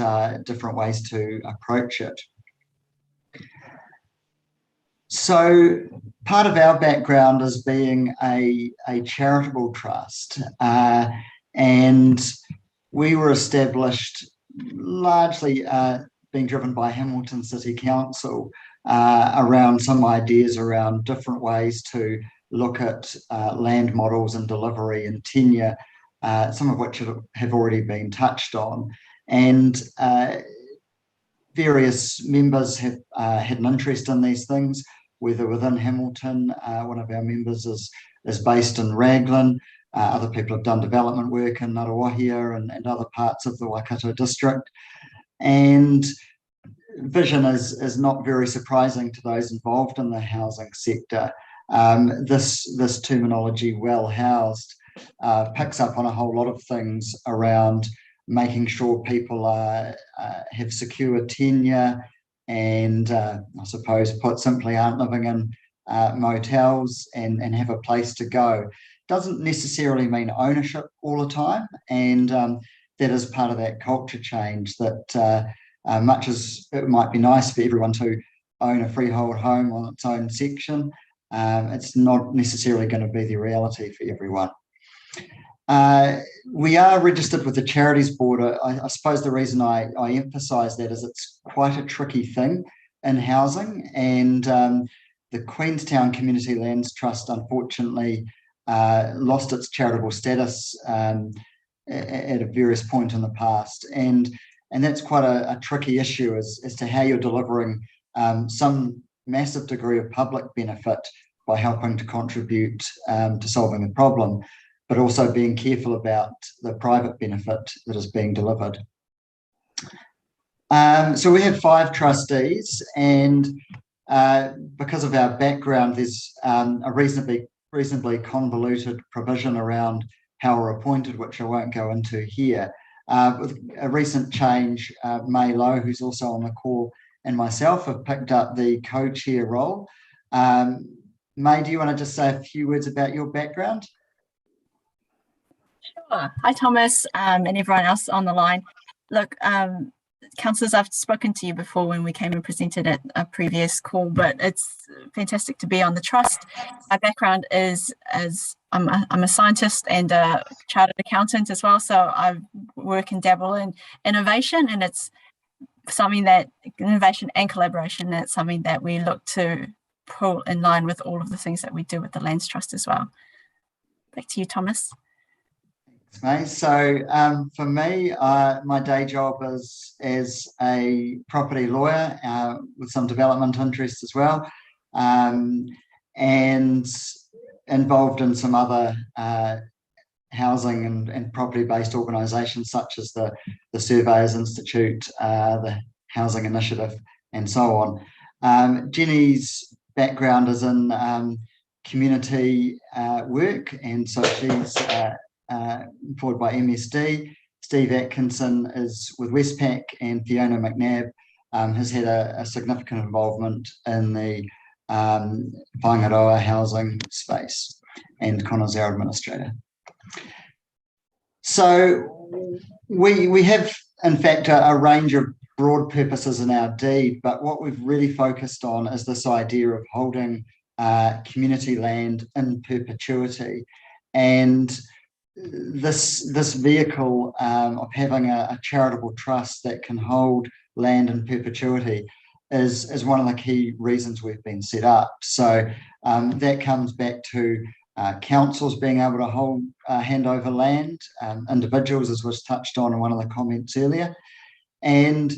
different ways to approach it. So part of our background is being a charitable trust, and we were established largely being driven by Hamilton City Council around some ideas around different ways to look at land models and delivery and tenure, some of which have already been touched on. And various members have had an interest in these things, whether within Hamilton. One of our members is based in Raglan. Other people have done development work in Ngaruahia and other parts of the Waikato district. And vision is not very surprising to those involved in the housing sector. This terminology, well housed, picks up on a whole lot of things around making sure people have secure tenure and I suppose, put simply, aren't living in motels and have a place to go. Doesn't necessarily mean ownership all the time, and that is part of that culture change, that much as it might be nice for everyone to own a freehold home on its own section, it's not necessarily going to be the reality for everyone. We are registered with the Charities Board. I suppose the reason I emphasise that is it's quite a tricky thing in housing, and the Queenstown Community Lands Trust unfortunately lost its charitable status at a various point in the past, and that's quite a tricky issue as to how you're delivering some massive degree of public benefit by helping to contribute to solving the problem, but also being careful about the private benefit that is being delivered. So we have 5 trustees, and because of our background, there's a reasonably convoluted provision around how we're appointed, which I won't go into here. With a recent change, May Lowe, who's also on the call, and myself have picked up the co-chair role. May, do you want to just say a few words about your background? Sure. Hi, Thomas, and everyone else on the line. Look, councillors, I've spoken to you before when we came and presented at a previous call, but it's fantastic to be on the trust. My background is I'm a scientist and a chartered accountant as well, so I work and dabble in innovation, and it's something that innovation and collaboration, that's something that we look to pull in line with all of the things that we do with the Lands Trust as well. Back to you, Thomas. Thanks, May. So for me, my day job is as a property lawyer with some development interests as well, and involved in some other housing and property-based organisations such as the Surveyors Institute, the Housing Initiative, and so on. Jenny's background is in community work, and so she's employed by MSD. Steve Atkinson is with Westpac, and Fiona McNabb has had a significant involvement in the Whangaroa housing space, and Connor's our administrator. So we have, in fact, a range of broad purposes in our deed, but what we've really focused on is this idea of holding community land in perpetuity. And this vehicle of having a charitable trust that can hold land in perpetuity is one of the key reasons we've been set up. So that comes back to councils being able to hand over land, individuals, as was touched on in one of the comments earlier, and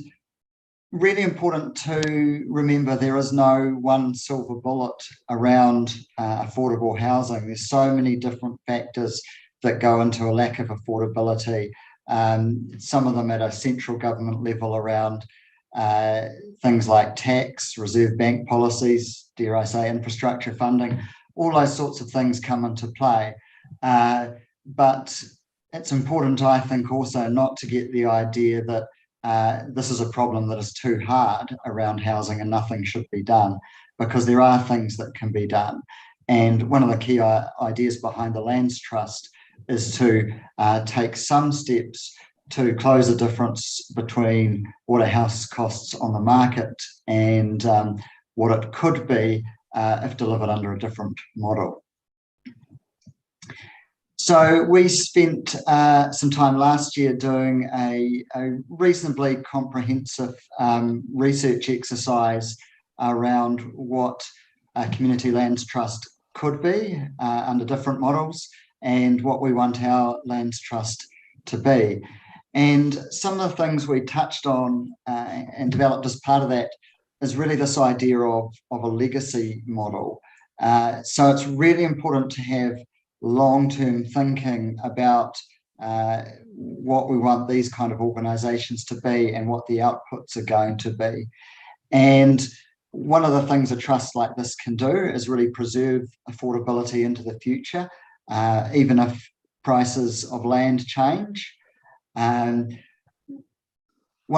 really important to remember there is no one silver bullet around affordable housing. There's so many different factors that go into a lack of affordability. Some of them at a central government level around things like tax, Reserve Bank policies, dare I say, infrastructure funding, all those sorts of things come into play. But it's important, I think, also not to get the idea that this is a problem that is too hard around housing and nothing should be done, because there are things that can be done. And one of the key ideas behind the Lands Trust is to take some steps to close the difference between what a house costs on the market and what it could be if delivered under a different model. So we spent some time last year doing a reasonably comprehensive research exercise around what a community lands trust could be under different models and what we want our lands trust to be. And some of the things we touched on and developed as part of that is really this idea of a legacy model. So it's really important to have long-term thinking about what we want these kind of organisations to be and what the outputs are going to be. And one of the things a trust like this can do is really preserve affordability into the future, even if prices of land change. One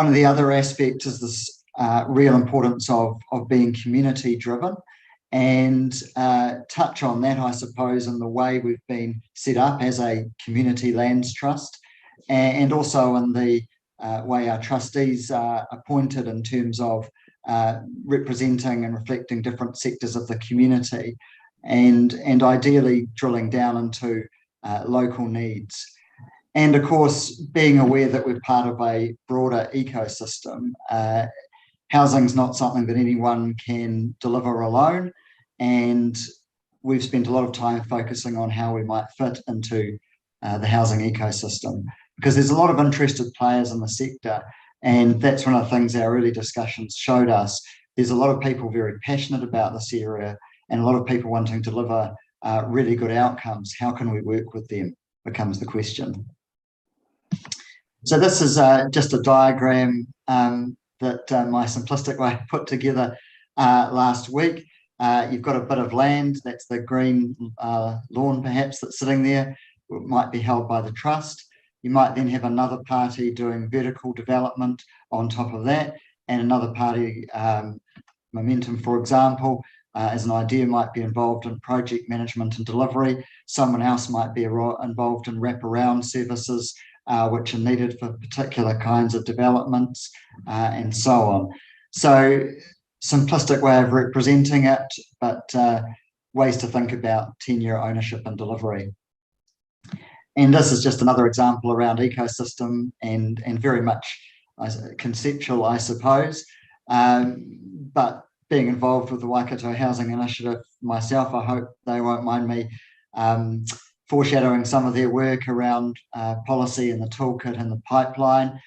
of the other aspects is this real importance of being community driven, and touch on that, I suppose, in the way we've been set up as a community lands trust, and also in the way our trustees are appointed in terms of representing and reflecting different sectors of the community, and ideally drilling down into local needs. And of course, being aware that we're part of a broader ecosystem. Housing's not something that anyone can deliver alone, and we've spent a lot of time focusing on how we might fit into the housing ecosystem, because there's a lot of interested players in the sector, and that's one of the things our early discussions showed us. There's a lot of people very passionate about this area and a lot of people wanting to deliver really good outcomes. How can we work with them becomes the question. So this is just a diagram that my simplistic way put together last week. You've got a bit of land, that's the green lawn perhaps that's sitting there, it might be held by the trust. You might then have another party doing vertical development on top of that, and another party, Momentum for example, as an idea might be involved in project management and delivery. Someone else might be involved in wraparound services which are needed for particular kinds of developments, and so on. So simplistic way of representing it, but ways to think about tenure, ownership and delivery. And this is just another example around ecosystem and very much conceptual, I suppose. But being involved with the Waikato Housing Initiative myself, I hope they won't mind me foreshadowing some of their work around policy and the toolkit and the pipeline.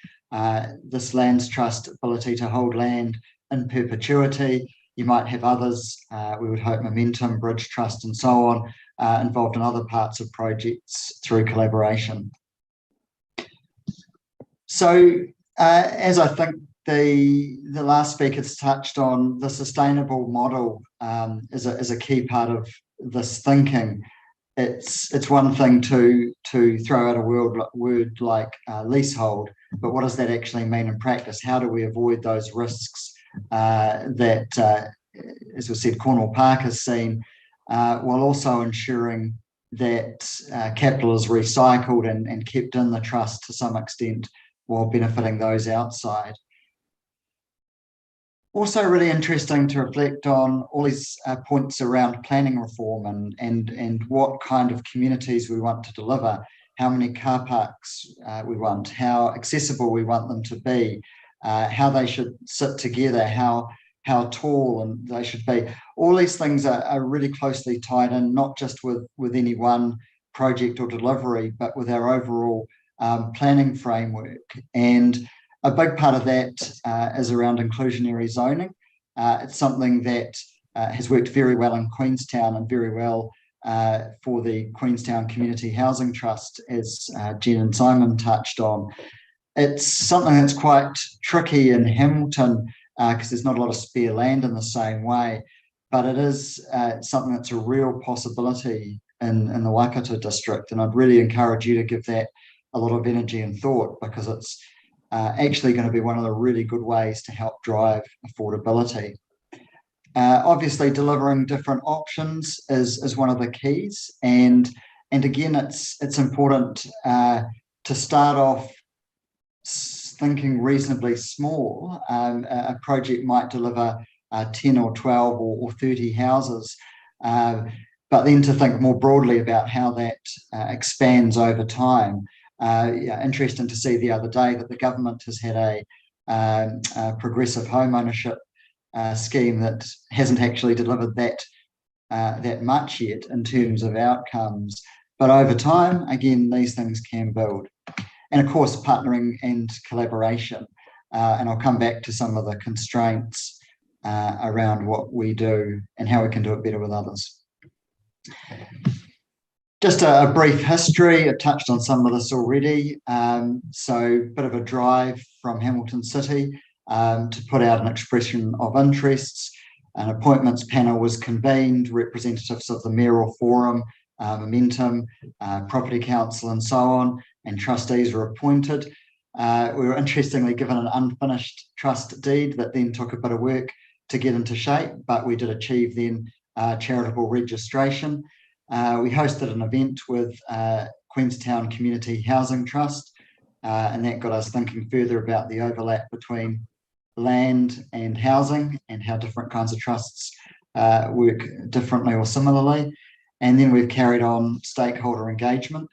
This lands trust ability to hold land in perpetuity. You might have others, we would hope Momentum, Bridge Trust and so on, involved in other parts of projects through collaboration. So as I think the last speaker's touched on, the sustainable model is a key part of this thinking. It's one thing to throw out a word like leasehold, but what does that actually mean in practice? How do we avoid those risks that, as we said, Cornwall Park has seen, while also ensuring that capital is recycled and kept in the trust to some extent while benefiting those outside. Also really interesting to reflect on all these points around planning reform and what kind of communities we want to deliver, how many car parks we want, how accessible we want them to be, how they should sit together, how tall and they should be. All these things are really closely tied in, not just with any one project or delivery, but with our overall planning framework. And a big part of that is around inclusionary zoning. It's something that has worked very well in Queenstown and very well for the Queenstown Community Housing Trust, as Jen and Simon touched on. It's something that's quite tricky in Hamilton because there's not a lot of spare land in the same way, but it is something that's a real possibility in the Waikato district, and I'd really encourage you to give that a lot of energy and thought, because it's actually going to be one of the really good ways to help drive affordability. Obviously, delivering different options is one of the keys, and again, it's important to start off thinking reasonably small. A project might deliver 10 or 12 or 30 houses, but then to think more broadly about how that expands over time. Interesting to see the other day that the government has had a progressive home ownership scheme that hasn't actually delivered that much yet in terms of outcomes. But over time, again, these things can build. And of course, partnering and collaboration. And I'll come back to some of the constraints around what we do and how we can do it better with others. Just a brief history. I've touched on some of this already. So a bit of a drive from Hamilton City to put out an expression of interests. An appointments panel was convened, representatives of the Mayoral Forum, Momentum, Property Council and so on, and trustees were appointed. We were interestingly given an unfinished trust deed that then took a bit of work to get into shape, but we did achieve then charitable registration. We hosted an event with Queenstown Community Housing Trust, and that got us thinking further about the overlap between land and housing and how different kinds of trusts work differently or similarly. And then we've carried on stakeholder engagement.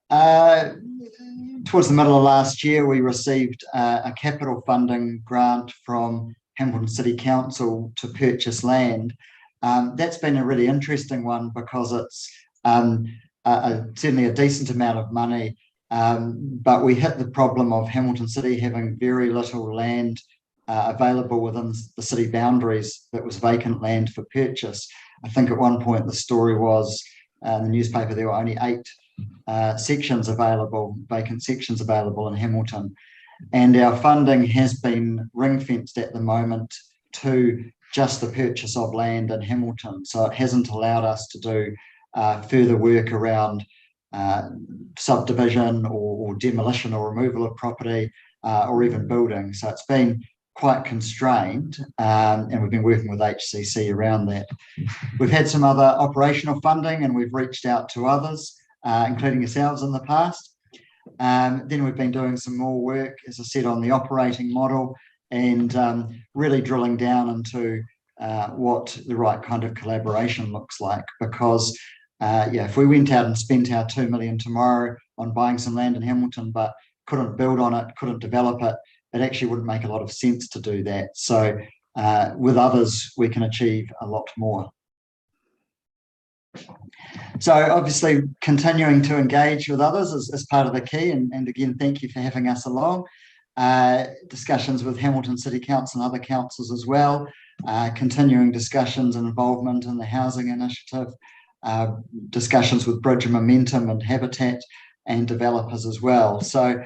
Towards the middle of last year, we received a capital funding grant from Hamilton City Council to purchase land. That's been a really interesting one because it's certainly a decent amount of money, but we hit the problem of Hamilton City having very little land available within the city boundaries that was vacant land for purchase. I think at one point the story was in the newspaper there were only 8 sections available, vacant sections available in Hamilton. And our funding has been ring-fenced at the moment to just the purchase of land in Hamilton. So it hasn't allowed us to do further work around subdivision or demolition or removal of property or even building. So it's been quite constrained, and we've been working with HCC around that. We've had some other operational funding and we've reached out to others, including yourselves in the past. Then we've been doing some more work, as I said, on the operating model and really drilling down into what the right kind of collaboration looks like. Because if we went out and spent our $2 million tomorrow on buying some land in Hamilton, but couldn't build on it, couldn't develop it, it actually wouldn't make a lot of sense to do that. So with others, we can achieve a lot more. So obviously continuing to engage with others is part of the key. And again, thank you for having us along. Discussions with Hamilton City Council and other councils as well. Continuing discussions and involvement in the housing initiative. Discussions with Bridge and Momentum and Habitat and developers as well. So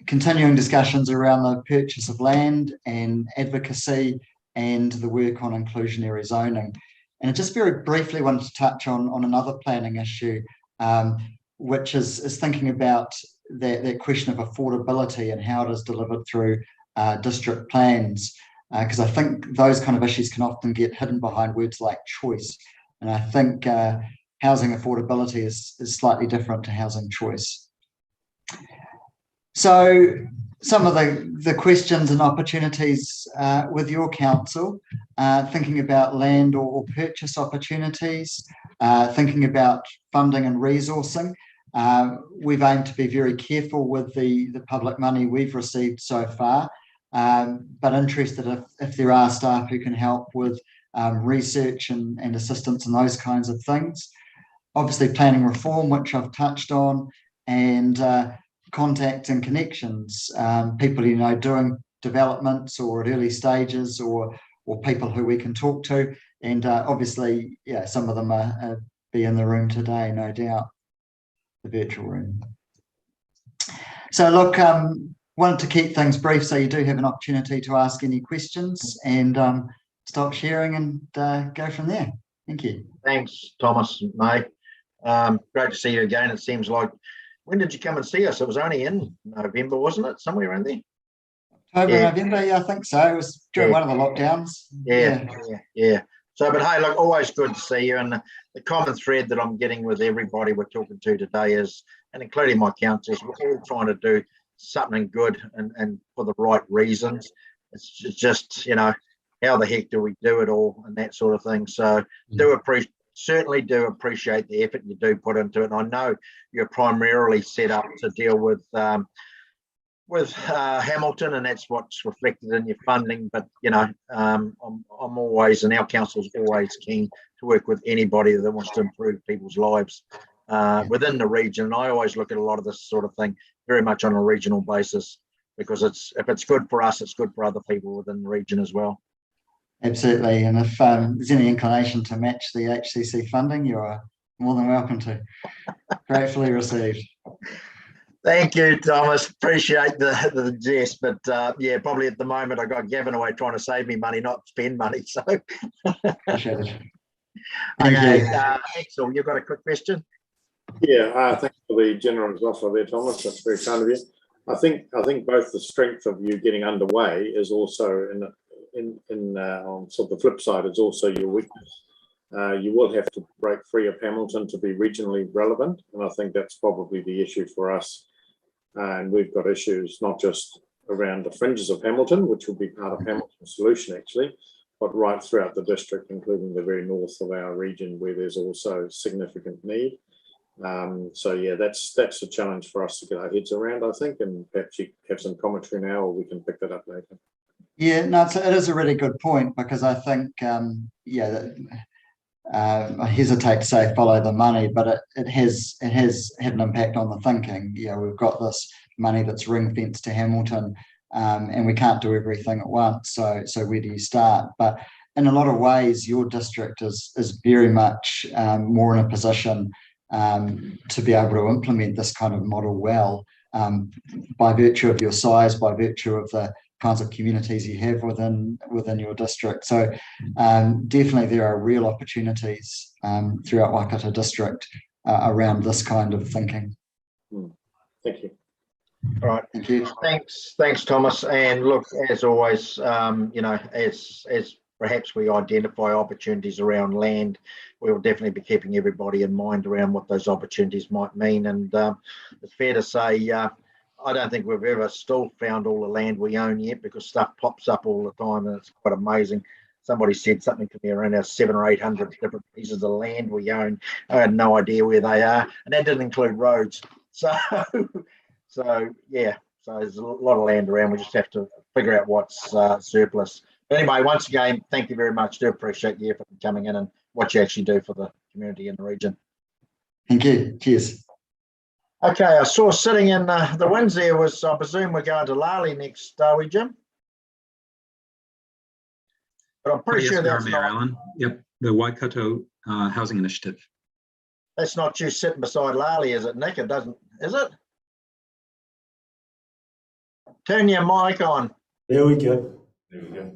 continuing discussions around the purchase of land and advocacy and the work on inclusionary zoning. And I just very briefly wanted to touch on another planning issue, which is thinking about that question of affordability and how it is delivered through district plans. Because I think those kind of issues can often get hidden behind words like choice. And I think housing affordability is slightly different to housing choice. So some of the questions and opportunities with your council, thinking about land or purchase opportunities, thinking about funding and resourcing. We've aimed to be very careful with the public money we've received so far, but interested if there are staff who can help with research and assistance and those kinds of things. Obviously planning reform, which I've touched on, and contact and connections, people doing developments or at early stages, or people who we can talk to. And obviously, yeah, some of them are be in the room today, no doubt, the virtual room. So look, wanted to keep things brief so you do have an opportunity to ask any questions, and stop sharing and go from there. Thank you. Thanks, Thomas, mate. Great to see you again. It seems like, when did you come and see us? It was only in November, wasn't it? Somewhere around there? October, November, yeah, I think so. It was during one of the lockdowns. Yeah. So, but hey, look, always good to see you. And the common thread that I'm getting with everybody we're talking to today is, and including my councillors, we're all trying to do something good and for the right reasons. It's just, how the heck do we do it all and that sort of thing. So certainly do appreciate the effort you do put into it. And I know you're primarily set up to deal with Hamilton, and that's what's reflected in your funding. But I'm always, and our council's always keen to work with anybody that wants to improve people's lives within the region. And I always look at a lot of this sort of thing very much on a regional basis, because if it's good for us, it's good for other people within the region as well. Absolutely. And if there's any inclination to match the HCC funding, you are more than welcome to. Gratefully received. Thank you, Thomas. Appreciate the jest, but yeah, probably at the moment I got Gavin away trying to save me money, not spend money. So appreciate it. Thank you. Axel, you've got a quick question? Yeah, thanks for the generous offer there, Thomas. That's very kind of you. I think both the strength of you getting underway is also on sort of the flip side is also your weakness. You will have to break free of Hamilton to be regionally relevant, and I think that's probably the issue for us. And we've got issues not just around the fringes of Hamilton, which will be part of Hamilton's solution actually, but right throughout the district, including the very north of our region, where there's also significant need. So yeah, that's a challenge for us to get our heads around, I think, and perhaps you have some commentary now, or we can pick that up later. Yeah, no, it is a really good point, because I think, I hesitate to say follow the money, but it has had an impact on the thinking. We've got this money that's ring fenced to Hamilton, and we can't do everything at once. So where do you start? But in a lot of ways, your district is very much more in a position to be able to implement this kind of model well, by virtue of your size, by virtue of the kinds of communities you have within your district. So definitely there are real opportunities throughout Waikato district around this kind of thinking. Thank you. All right. Thank you. Thanks, Thomas. And look, as always, as perhaps we identify opportunities around land, we will definitely be keeping everybody in mind around what those opportunities might mean. And it's fair to say, I don't think we've ever still found all the land we own yet, because stuff pops up all the time, and it's quite amazing. Somebody said something to me around our 700 or 800 different pieces of land we own. I had no idea where they are, and that didn't include roads. So yeah, so there's a lot of land around. We just have to figure out what's surplus. But anyway, once again, thank you very much. Do appreciate the effort in coming in and what you actually do for the community in the region. Thank you. Cheers. Okay, I saw sitting in the winds there was, I presume we're going to Lali next, are we, Jim? But I'm pretty sure that's Mayor Allen. Yep, the Waikato Housing Initiative. That's not you sitting beside Lali, is it, Nick? It doesn't, is it? Turn your mic on. There we go. There we go.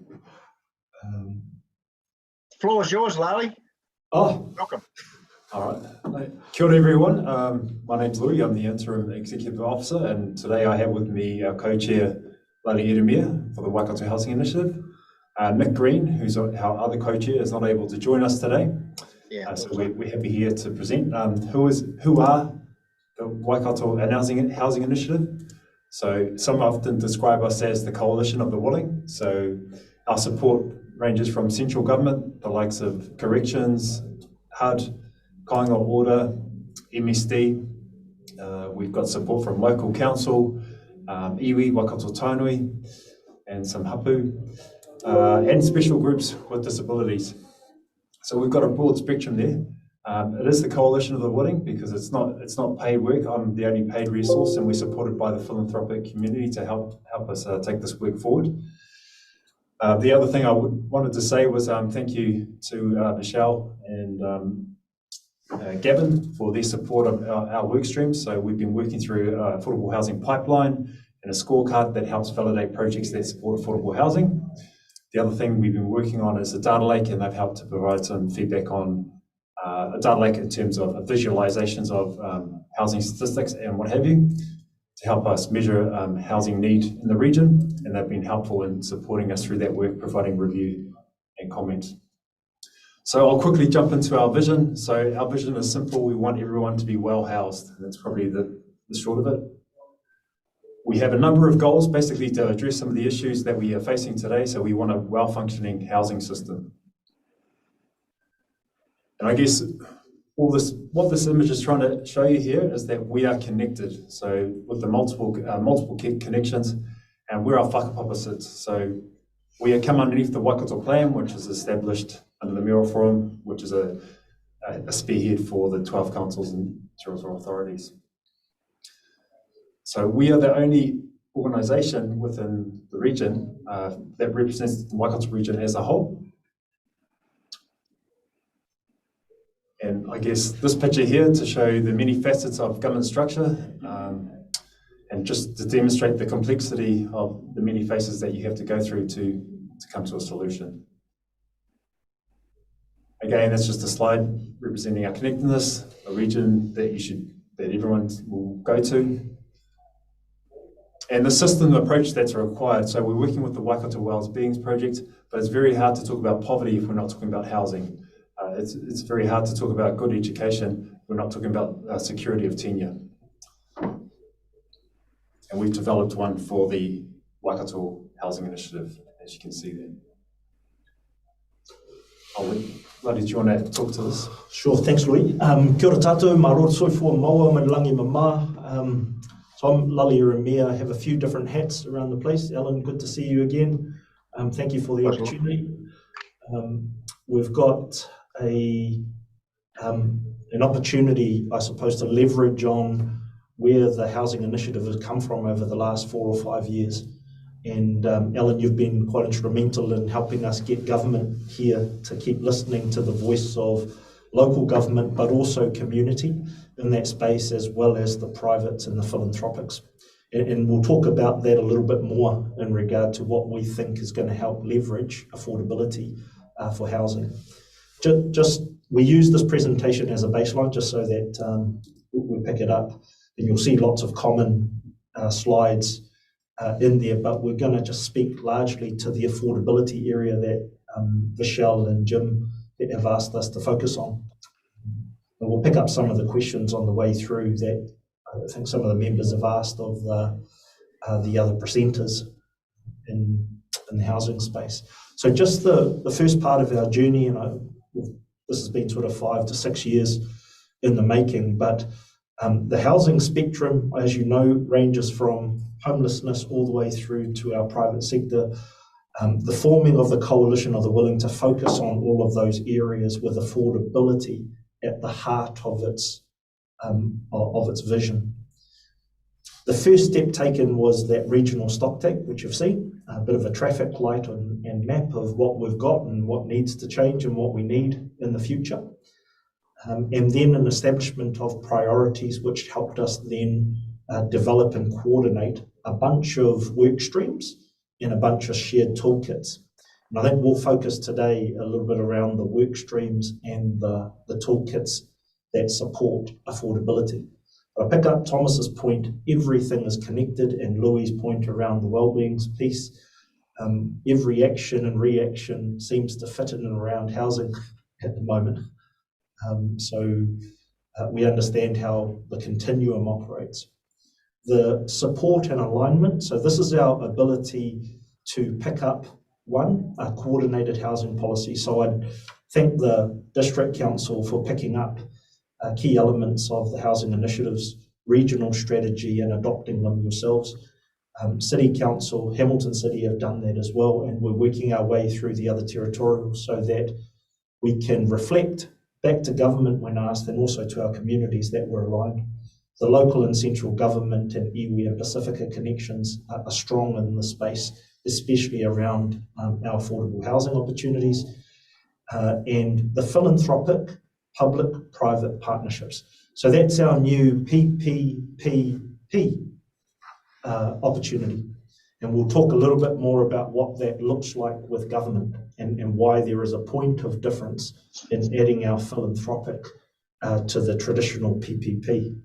The floor's yours, Lali. Oh, welcome. All right. Kia ora, everyone. My name's Louis. I'm the Interim Executive Officer, and today I have with me our co-chair, Lali Edemir, for the Waikato Housing Initiative. Nick Green, who's our other co-chair, is not able to join us today. Yeah. So we're happy here to present who are the Waikato Housing Initiative. So some often describe us as the coalition of the willing. So our support ranges from central government, the likes of corrections, HUD, Kāinga Order, MSD. We've got support from local council, iwi, Waikato Tainui, and some hapu, and special groups with disabilities. So we've got a broad spectrum there. It is the coalition of the willing because it's not paid work. I'm the only paid resource, and we're supported by the philanthropic community to help us take this work forward. The other thing I wanted to say was thank you to Michelle and Gavin for their support of our work streams. So we've been working through affordable housing pipeline and a scorecard that helps validate projects that support affordable housing. The other thing we've been working on is a data lake, and they've helped to provide some feedback on a data lake in terms of visualizations of housing statistics and what have you, to help us measure housing need in the region, and they've been helpful in supporting us through that work, providing review and comment. So I'll quickly jump into our vision. So our vision is simple. We want everyone to be well housed, and that's probably the short of it. We have a number of goals basically to address some of the issues that we are facing today. So we want a well-functioning housing system. And I guess what this image is trying to show you here is that we are connected. So with the multiple connections, and we're our whakapapa sits. So we come underneath the Waikato plan, which is established under the Mural Forum, which is a spearhead for the 12 councils and territorial authorities. So we are the only organisation within the region that represents the Waikato region as a whole. And I guess this picture here to show the many facets of government structure and just to demonstrate the complexity of the many phases that you have to go through to come to a solution. Again, that's just a slide representing our connectedness, a region that everyone will go to. And the system approach that's required. So we're working with the Waikato Wellbeing Project, but it's very hard to talk about poverty if we're not talking about housing. It's very hard to talk about good education. We're not talking about security of tenure. And we've developed one for the Waikato Housing Initiative, as you can see there. Ladi, do you want to talk to this? Sure, thanks, Louis. Kia ora tātou, mā rō soifua maua manilangi mamā. So I'm Lali Ramia. I have a few different hats around the place. Ellen, good to see you again. Thank you for the opportunity. We've got an opportunity, I suppose, to leverage on where the housing initiative has come from over the last 4 or 5 years. And Ellen, you've been quite instrumental in helping us get government here to keep listening to the voice of local government, but also community in that space, as well as the privates and the philanthropics. And we'll talk about that a little bit more in regard to what we think is going to help leverage affordability for housing. We use this presentation as a baseline just so that we pick it up, and you'll see lots of common slides in there, but we're going to just speak largely to the affordability area that Michelle and Jim have asked us to focus on. And we'll pick up some of the questions on the way through that I think some of the members have asked of the other presenters in the housing space. So just the first part of our journey, and this has been sort of 5 to 6 years in the making, but the housing spectrum, as you know, ranges from homelessness all the way through to our private sector. The forming of the coalition of the willing to focus on all of those areas with affordability at the heart of its vision. The first step taken was that regional stocktake, which you've seen, a bit of a traffic light and map of what we've got and what needs to change and what we need in the future. And then an establishment of priorities, which helped us then develop and coordinate a bunch of work streams and a bunch of shared toolkits. And I think we'll focus today a little bit around the work streams and the toolkits that support affordability. But I pick up Thomas's point, everything is connected, and Louis' point around the wellbeing piece. Every action and reaction seems to fit in and around housing at the moment. So we understand how the continuum operates. The support and alignment, so this is our ability to pick up a coordinated housing policy. So I'd thank the District Council for picking up key elements of the housing initiative's regional strategy and adopting them yourselves. City Council, Hamilton City have done that as well, and we're working our way through the other territorials so that we can reflect back to government when asked, and also to our communities that were aligned. The local and central government and iwi and Pacifica connections are strong in the space, especially around our affordable housing opportunities, and the philanthropic public-private partnerships. So that's our new PPPP opportunity. And we'll talk a little bit more about what that looks like with government and why there is a point of difference in adding our philanthropic to the traditional PPP.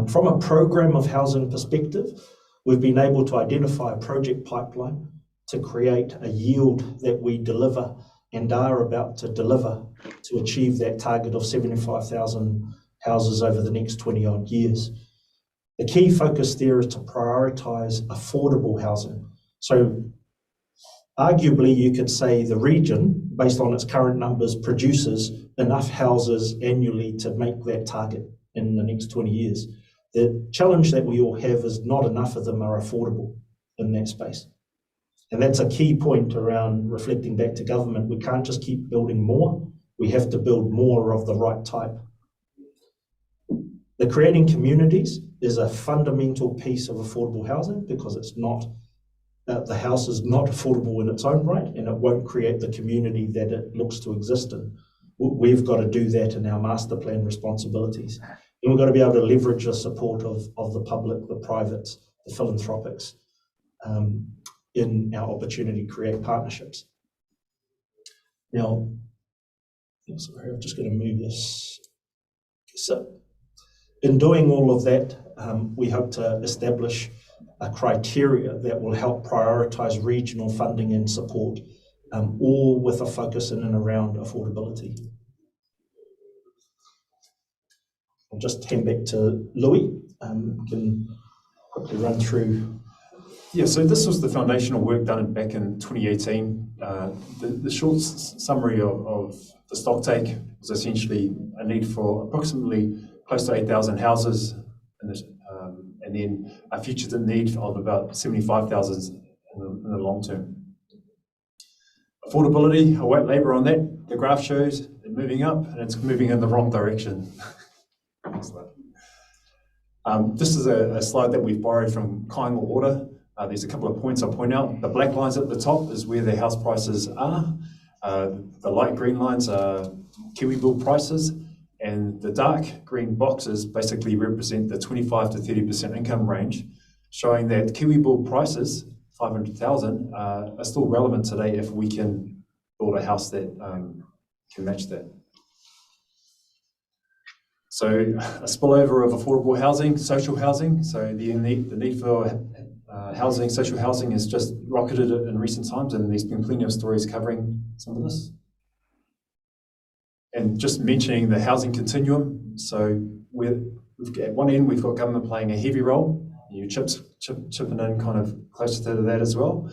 From a program of housing perspective, we've been able to identify a project pipeline to create a yield that we deliver and are about to deliver to achieve that target of 75,000 houses over the next 20 odd years. The key focus there is to prioritise affordable housing. So arguably you could say the region, based on its current numbers, produces enough houses annually to make that target in the next 20 years. The challenge that we all have is not enough of them are affordable in that space. And that's a key point around reflecting back to government. We can't just keep building more. We have to build more of the right type. The creating communities is a fundamental piece of affordable housing because it's not, the house is not affordable in its own right, and it won't create the community that it looks to exist in. We've got to do that in our master plan responsibilities. And we've got to be able to leverage the support of the public, the privates, the philanthropics in our opportunity to create partnerships. Now, sorry, I'm just going to move this. So, in doing all of that, we hope to establish a criteria that will help prioritise regional funding and support, all with a focus in and around affordability. I'll just hand back to Louis. Can quickly run through. Yeah, so this was the foundational work done back in 2018. The short summary of the stocktake was essentially a need for approximately close to 8,000 houses, and then a future need of about 75,000 in the long term. Affordability, I won't labour on that. The graph shows it moving up and it's moving in the wrong direction. This is a slide that we've borrowed from Kainga Order. There's a couple of points I'll point out. The black lines at the top is where the house prices are. The light green lines are Kiwi build prices, and the dark green boxes basically represent the 25 to 30% income range, showing that Kiwi build prices, 500,000, are still relevant today if we can build a house that can match that. So a spillover of affordable housing, social housing. So the need for housing, social housing has just rocketed in recent times, and there's been plenty of stories covering some of this. And just mentioning the housing continuum. So at one end, we've got government playing a heavy role. You chipping in kind of closer to that as well.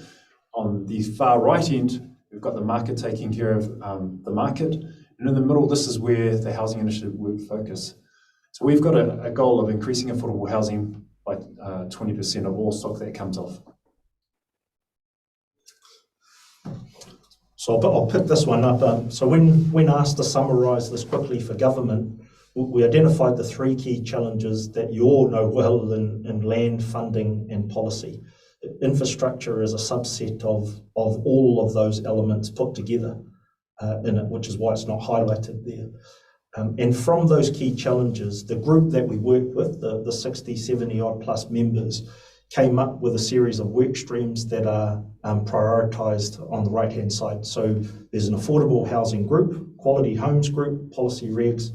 On the far right end, we've got the market taking care of the market. And in the middle, this is where the housing initiative would focus. So we've got a goal of increasing affordable housing by 20% of all stock that comes off. So I'll pick this one up. So when asked to summarise this quickly for government, we identified the three key challenges that you all know well in land, funding and policy. Infrastructure is a subset of all of those elements put together in it, which is why it's not highlighted there. And from those key challenges, the group that we worked with, the 60, 70 odd plus members, came up with a series of work streams that are prioritised on the right-hand side. So there's an affordable housing group, quality homes group, policy regs,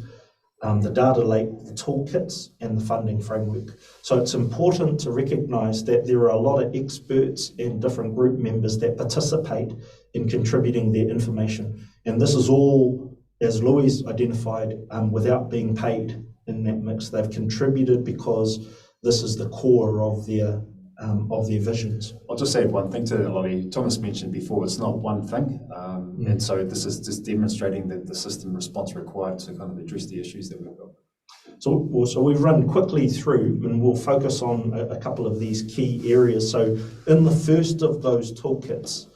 the data lake, the toolkits, and the funding framework. So it's important to recognise that there are a lot of experts and different group members that participate in contributing their information. And this is all, as Louis identified, without being paid in that mix. They've contributed because this is the core of their visions. I'll just add one thing to that, Lolly. Thomas mentioned before, it's not one thing. And so this is just demonstrating that the system response required to kind of address the issues that we've got. So we've run quickly through and we'll focus on a couple of these key areas. So in the first of those toolkits,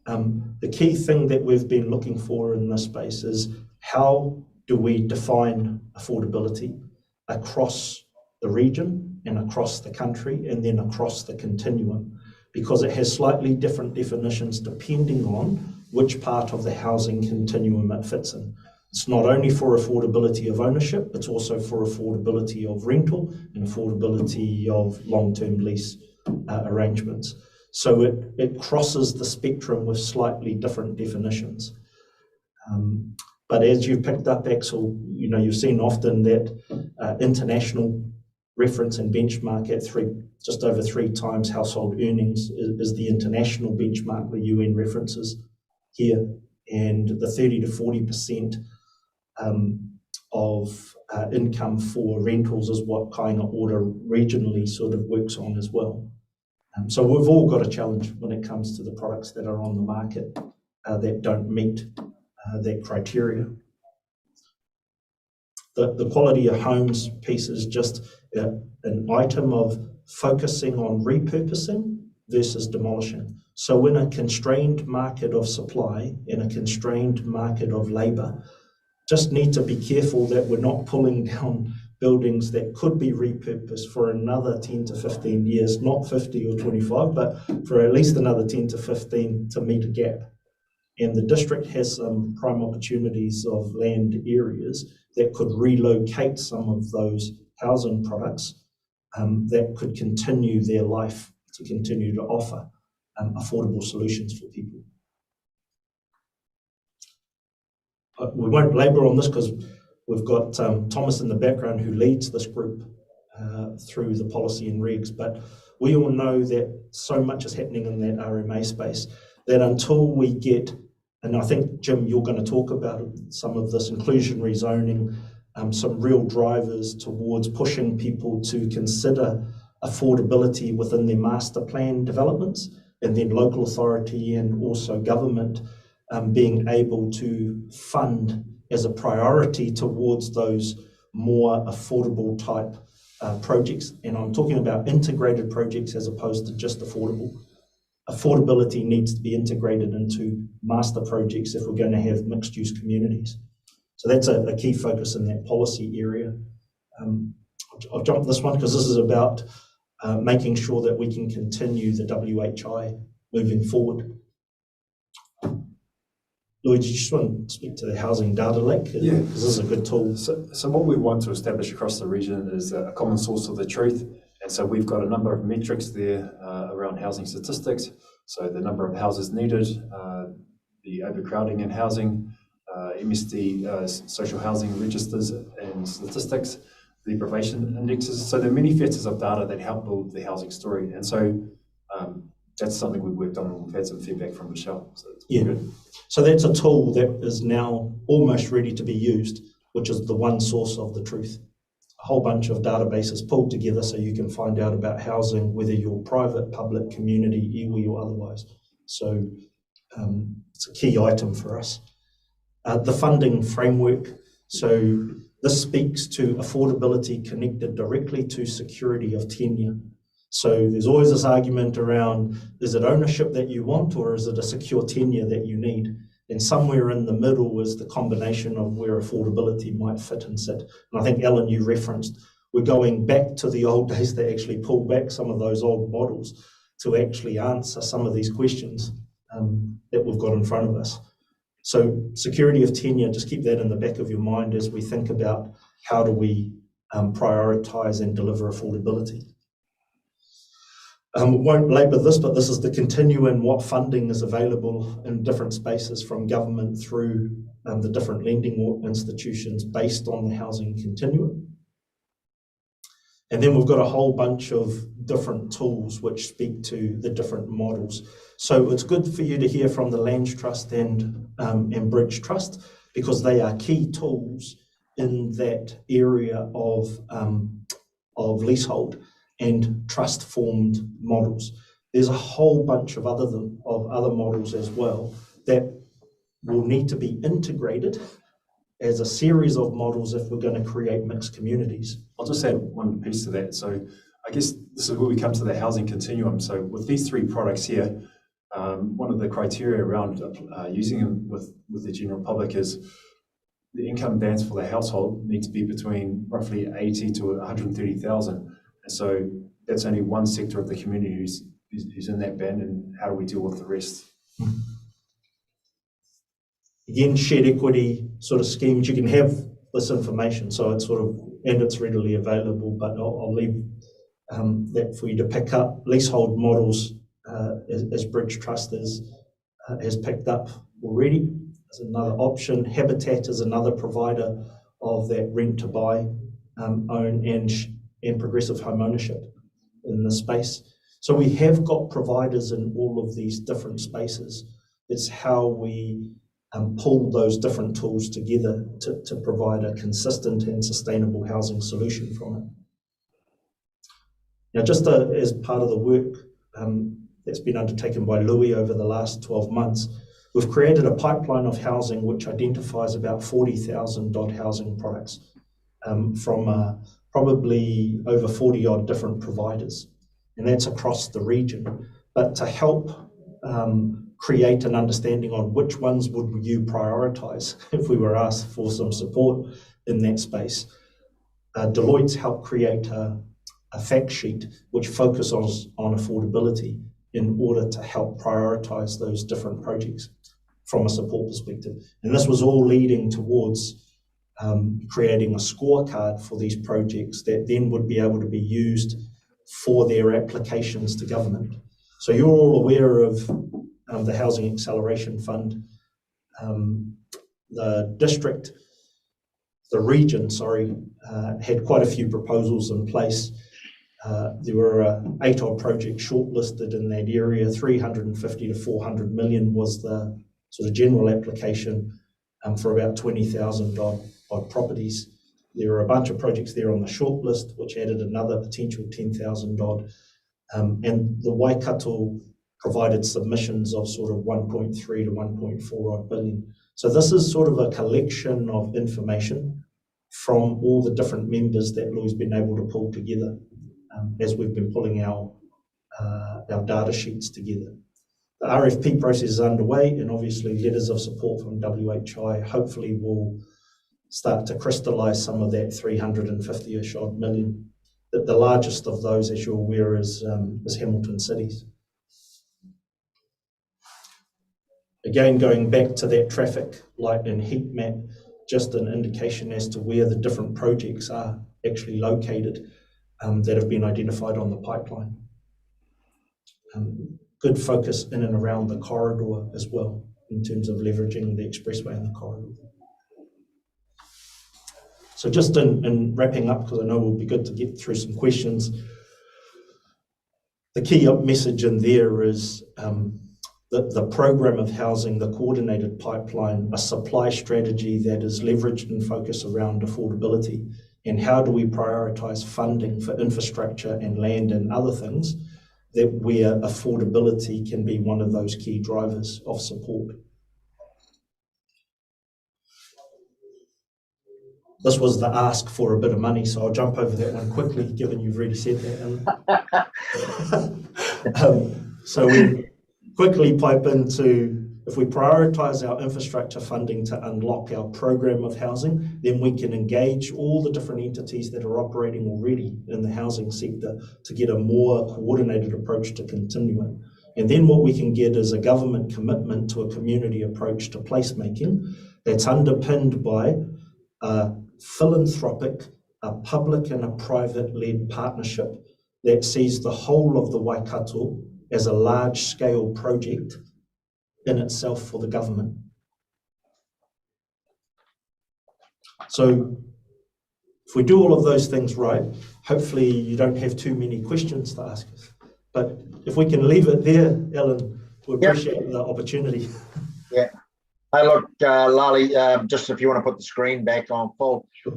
the key thing that we've been looking for in this space is how do we define affordability across the region and across the country and then across the continuum, because it has slightly different definitions depending on which part of the housing continuum it fits in. It's not only for affordability of ownership, it's also for affordability of rental and affordability of long-term lease arrangements. So it crosses the spectrum with slightly different definitions. But as you've picked up, Axel, you've seen often that international reference and benchmark at just over 3 times household earnings is the international benchmark the UN references here, and the 30 to 40% of income for rentals is what kind of order regionally sort of works on as well. So we've all got a challenge when it comes to the products that are on the market that don't meet that criteria. The quality of homes piece is just an item of focusing on repurposing versus demolishing. So in a constrained market of supply, in a constrained market of labour, just need to be careful that we're not pulling down buildings that could be repurposed for another 10 to 15 years, not 50 or 25, but for at least another 10 to 15 to meet a gap. And the district has some prime opportunities of land areas that could relocate some of those housing products that could continue their life, to continue to offer affordable solutions for people. We won't labour on this because we've got Thomas in the background who leads this group through the policy and regs, but we all know that so much is happening in that RMA space that until we get, and I think, Jim, you're going to talk about some of this inclusionary zoning, some real drivers towards pushing people to consider affordability within their master plan developments, and then local authority and also government being able to fund as a priority towards those more affordable type projects. And I'm talking about integrated projects as opposed to just affordable. Affordability needs to be integrated into master projects if we're going to have mixed use communities. So that's a key focus in that policy area. I'll jump this one because this is about making sure that we can continue the WHI moving forward. Lloyd, you just want to speak to the housing data lake? Yeah, because this is a good tool. So what we want to establish across the region is a common source of the truth. And so we've got a number of metrics there around housing statistics. So the number of houses needed, the overcrowding in housing, MSD social housing registers and statistics, the deprivation indexes. So there are many factors of data that help build the housing story. And so that's something we've worked on, and we've had some feedback from Michelle. So it's good. So that's a tool that is now almost ready to be used, which is the one source of the truth. A whole bunch of databases pulled together so you can find out about housing, whether you're private, public, community, iwi or otherwise. So it's a key item for us. The funding framework. So this speaks to affordability connected directly to security of tenure. So there's always this argument around, is it ownership that you want or is it a secure tenure that you need? And somewhere in the middle is the combination of where affordability might fit and sit. And I think, Ellen, you referenced, we're going back to the old days that actually pulled back some of those old models to actually answer some of these questions that we've got in front of us. So security of tenure, just keep that in the back of your mind as we think about how do we prioritise and deliver affordability. Won't labour this, but this is the continuum, what funding is available in different spaces from government through the different lending institutions based on the housing continuum. And then we've got a whole bunch of different tools which speak to the different models. So it's good for you to hear from the Lands Trust and Bridge Trust, because they are key tools in that area of leasehold and trust formed models. There's a whole bunch of other models as well that will need to be integrated as a series of models if we're going to create mixed communities. I'll just add one piece to that. So I guess this is where we come to the housing continuum. So with these 3 products here, one of the criteria around using them with the general public is the income bands for the household need to be between roughly 80 to 130,000. And so that's only one sector of the community who's in that band, and how do we deal with the rest? Again, shared equity sort of schemes, you can have this information, so it's sort of, and it's readily available, but I'll leave that for you to pick up. Leasehold models, as Bridge Trust has picked up already, as another option. Habitat is another provider of that rent to buy, own and progressive home ownership in the space. So we have got providers in all of these different spaces. It's how we pull those different tools together to provide a consistent and sustainable housing solution from it. Now, just as part of the work that's been undertaken by Louis over the last 12 months, we've created a pipeline of housing which identifies about 40,000 odd housing products from probably over 40 odd different providers, and that's across the region. But to help create an understanding on which ones would you prioritise if we were asked for some support in that space, Deloitte's helped create a fact sheet which focuses on affordability in order to help prioritise those different projects from a support perspective. And this was all leading towards creating a scorecard for these projects that then would be able to be used for their applications to government. So you're all aware of the Housing Acceleration Fund. The region, had quite a few proposals in place. There were 8 odd projects shortlisted in that area. 350 to 400 million was the sort of general application for about 20,000 odd properties. There were a bunch of projects there on the shortlist, which added another potential 10,000 odd. And the Waikato provided submissions of sort of 1.3 to 1.4 odd billion. So this is sort of a collection of information from all the different members that Louis been able to pull together as we've been pulling our data sheets together. The RFP process is underway, and obviously letters of support from WHI hopefully will start to crystallise some of that 350-ish odd million. The largest of those, as you're aware, is Hamilton Cities. Again, going back to that traffic light and heat map, just an indication as to where the different projects are actually located that have been identified on the pipeline. Good focus in and around the corridor as well, in terms of leveraging the expressway and the corridor. So just in wrapping up, because I know it will be good to get through some questions, the key message in there is the program of housing, the coordinated pipeline, a supply strategy that is leveraged and focused around affordability, and how do we prioritise funding for infrastructure and land and other things that where affordability can be one of those key drivers of support. This was the ask for a bit of money, so I'll jump over that one quickly, given you've already said that. So we quickly pipe into, if we prioritise our infrastructure funding to unlock our program of housing, then we can engage all the different entities that are operating already in the housing sector to get a more coordinated approach to Continuum. And then what we can get is a government commitment to a community approach to placemaking that's underpinned by a philanthropic, a public and a private-led partnership that sees the whole of the Waikato as a large-scale project in itself for the government. So if we do all of those things right, hopefully you don't have too many questions to ask us. But if we can leave it there, Ellen, we appreciate the opportunity. Yeah. Hey, look, Lali, just if you want to put the screen back on full. Sure.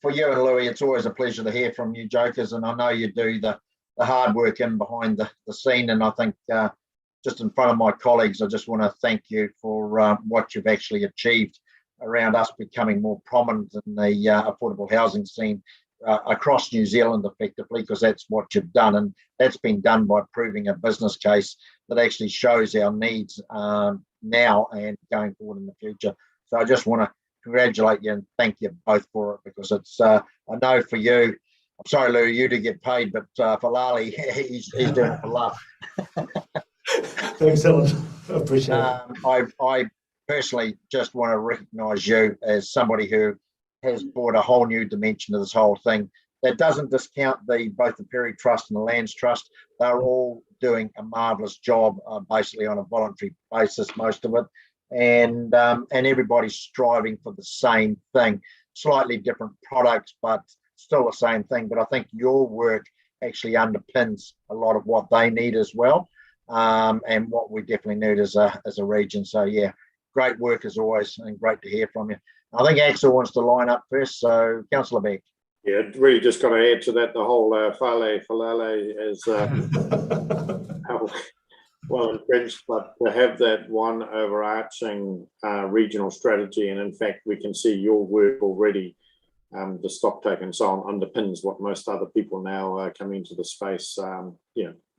For you and Louis, it's always a pleasure to hear from you jokers, and I know you do the hard work in behind the scene, and I think just in front of my colleagues, I just want to thank you for what you've actually achieved around us becoming more prominent in the affordable housing scene across New Zealand effectively, because that's what you've done, and that's been done by proving a business case that actually shows our needs now and going forward in the future. So I just want to congratulate you and thank you both for it, because it's, I know for you, I'm sorry, Lou, you to get paid, but for Lali, he's doing it for love. Thanks, Alan. I appreciate it. I personally just want to recognise you as somebody who has brought a whole new dimension to this whole thing. That doesn't discount both the Perry Trust and the Lands Trust. They're all doing a marvellous job, basically on a voluntary basis, most of it, and everybody's striving for the same thing. Slightly different products, but still the same thing. But I think your work actually underpins a lot of what they need as well, and what we definitely need as a region. So yeah, great work as always, and great to hear from you. I think Axel wants to line up first, so Councillor Beck. Yeah, really just got to add to that the whole falale is well entrenched, but to have that one overarching regional strategy, and in fact we can see your work already, the stocktake and so on underpins what most other people now coming into the space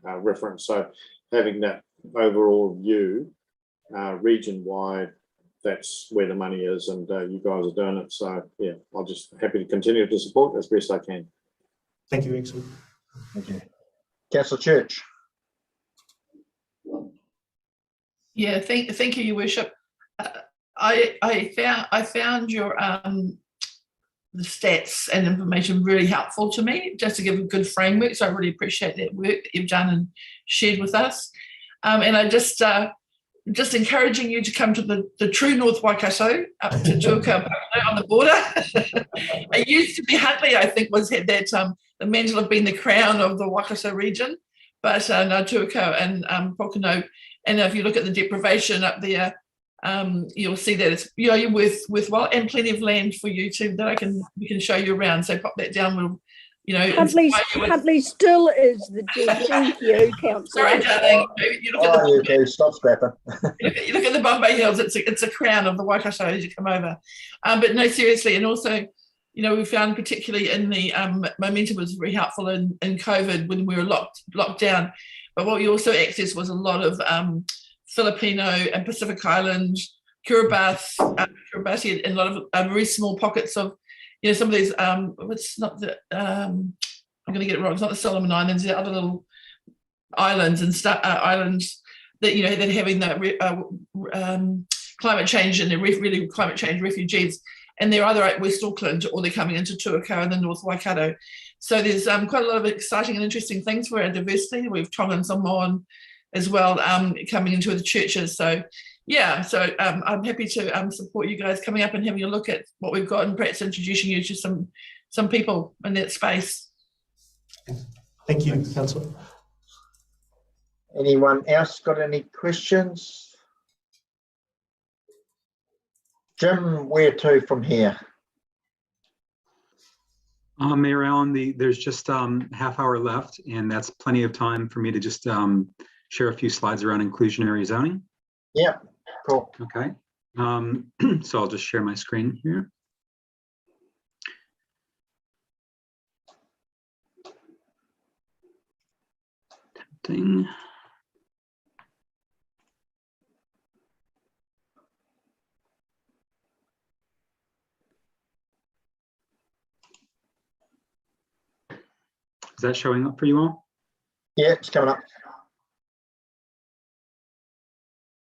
reference. So having that overall view region-wide, that's where the money is, and you guys are doing it. So yeah, I'll just happy to continue to support as best I can. Thank you, Axel. Thank you. Councillor Church. Yeah, thank you, Your Worship. I found your the stats and information really helpful to me, just to give a good framework. So I really appreciate that work that you've done and shared with us. And I just encouraging you to come to the true North Waikato, up to Tuakau on the border. It used to be Huntly, I think, had that the mantle of being the crown of the Waikato region, but no, Tuakau and Pokeno. And if you look at the deprivation up there, you'll see that it's you're worthwhile, and plenty of land for you too that we can show you around. So pop that down. We'll, Huntly still is the gem. Thank you, Councillor. Sorry, darling. You look stop scrapping. you look at the Bombay Hills. It's a crown of the Waikato as you come over. But no, seriously, and also, we found particularly in the momentum was very helpful in COVID when we were locked down. But what we also accessed was a lot of Filipino and Pacific Island, Kiribati, and a lot of very small pockets of, some of these, it's not the, I'm going to get it wrong, it's not the Solomon Islands, the other little islands and islands that, that are having that climate change, and they're really climate change refugees. And they're either at West Auckland or they're coming into Tuakau and the North Waikato. So there's quite a lot of exciting and interesting things for our diversity. We've Tonga and Samoan as well coming into the churches. So yeah, so I'm happy to support you guys coming up and having a look at what we've got, and perhaps introducing you to some people in that space. Thank you, Councillor. Anyone else got any questions? Jim, where to from here? Mayor Allen, there's just half hour left, and that's plenty of time for me to just share a few slides around inclusionary zoning. Yeah, cool. Okay, so I'll just share my screen here. Tempting. Is that showing up for you all? Yeah, it's coming up.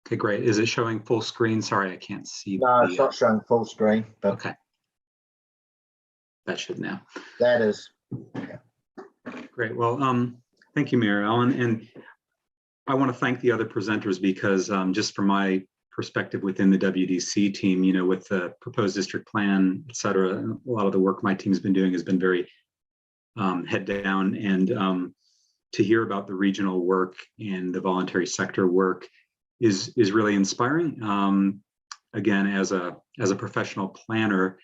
Okay, great. Is it showing full screen? Sorry, I can't see. No, it's not showing full screen. But okay. That should now. That is. Great. Well, thank you, Mayor Allen. And I want to thank the other presenters, because just from my perspective within the WDC team, with the proposed district plan, et cetera, a lot of the work my team's been doing has been very head down, and to hear about the regional work and the voluntary sector work is really inspiring. Again, as a professional planner,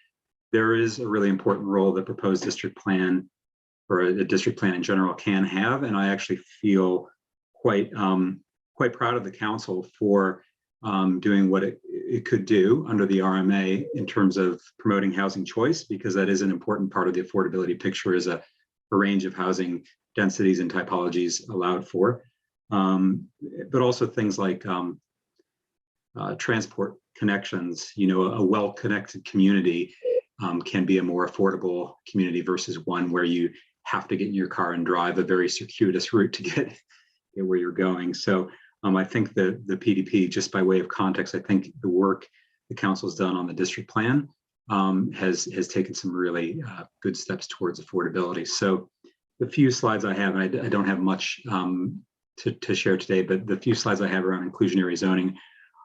there is a really important role that proposed district plan, or a district plan in general, can have, and I actually feel quite proud of the council for doing what it could do under the RMA in terms of promoting housing choice, because that is an important part of the affordability picture, is a range of housing densities and typologies allowed for, but also things like transport connections. You know, a well-connected community can be a more affordable community versus one where you have to get in your car and drive a very circuitous route to get where you're going. So I think the PDP, just by way of context, I think the work the council's done on the district plan has taken some really good steps towards affordability. So the few slides I have, and I don't have much to share today, but the few slides I have around inclusionary zoning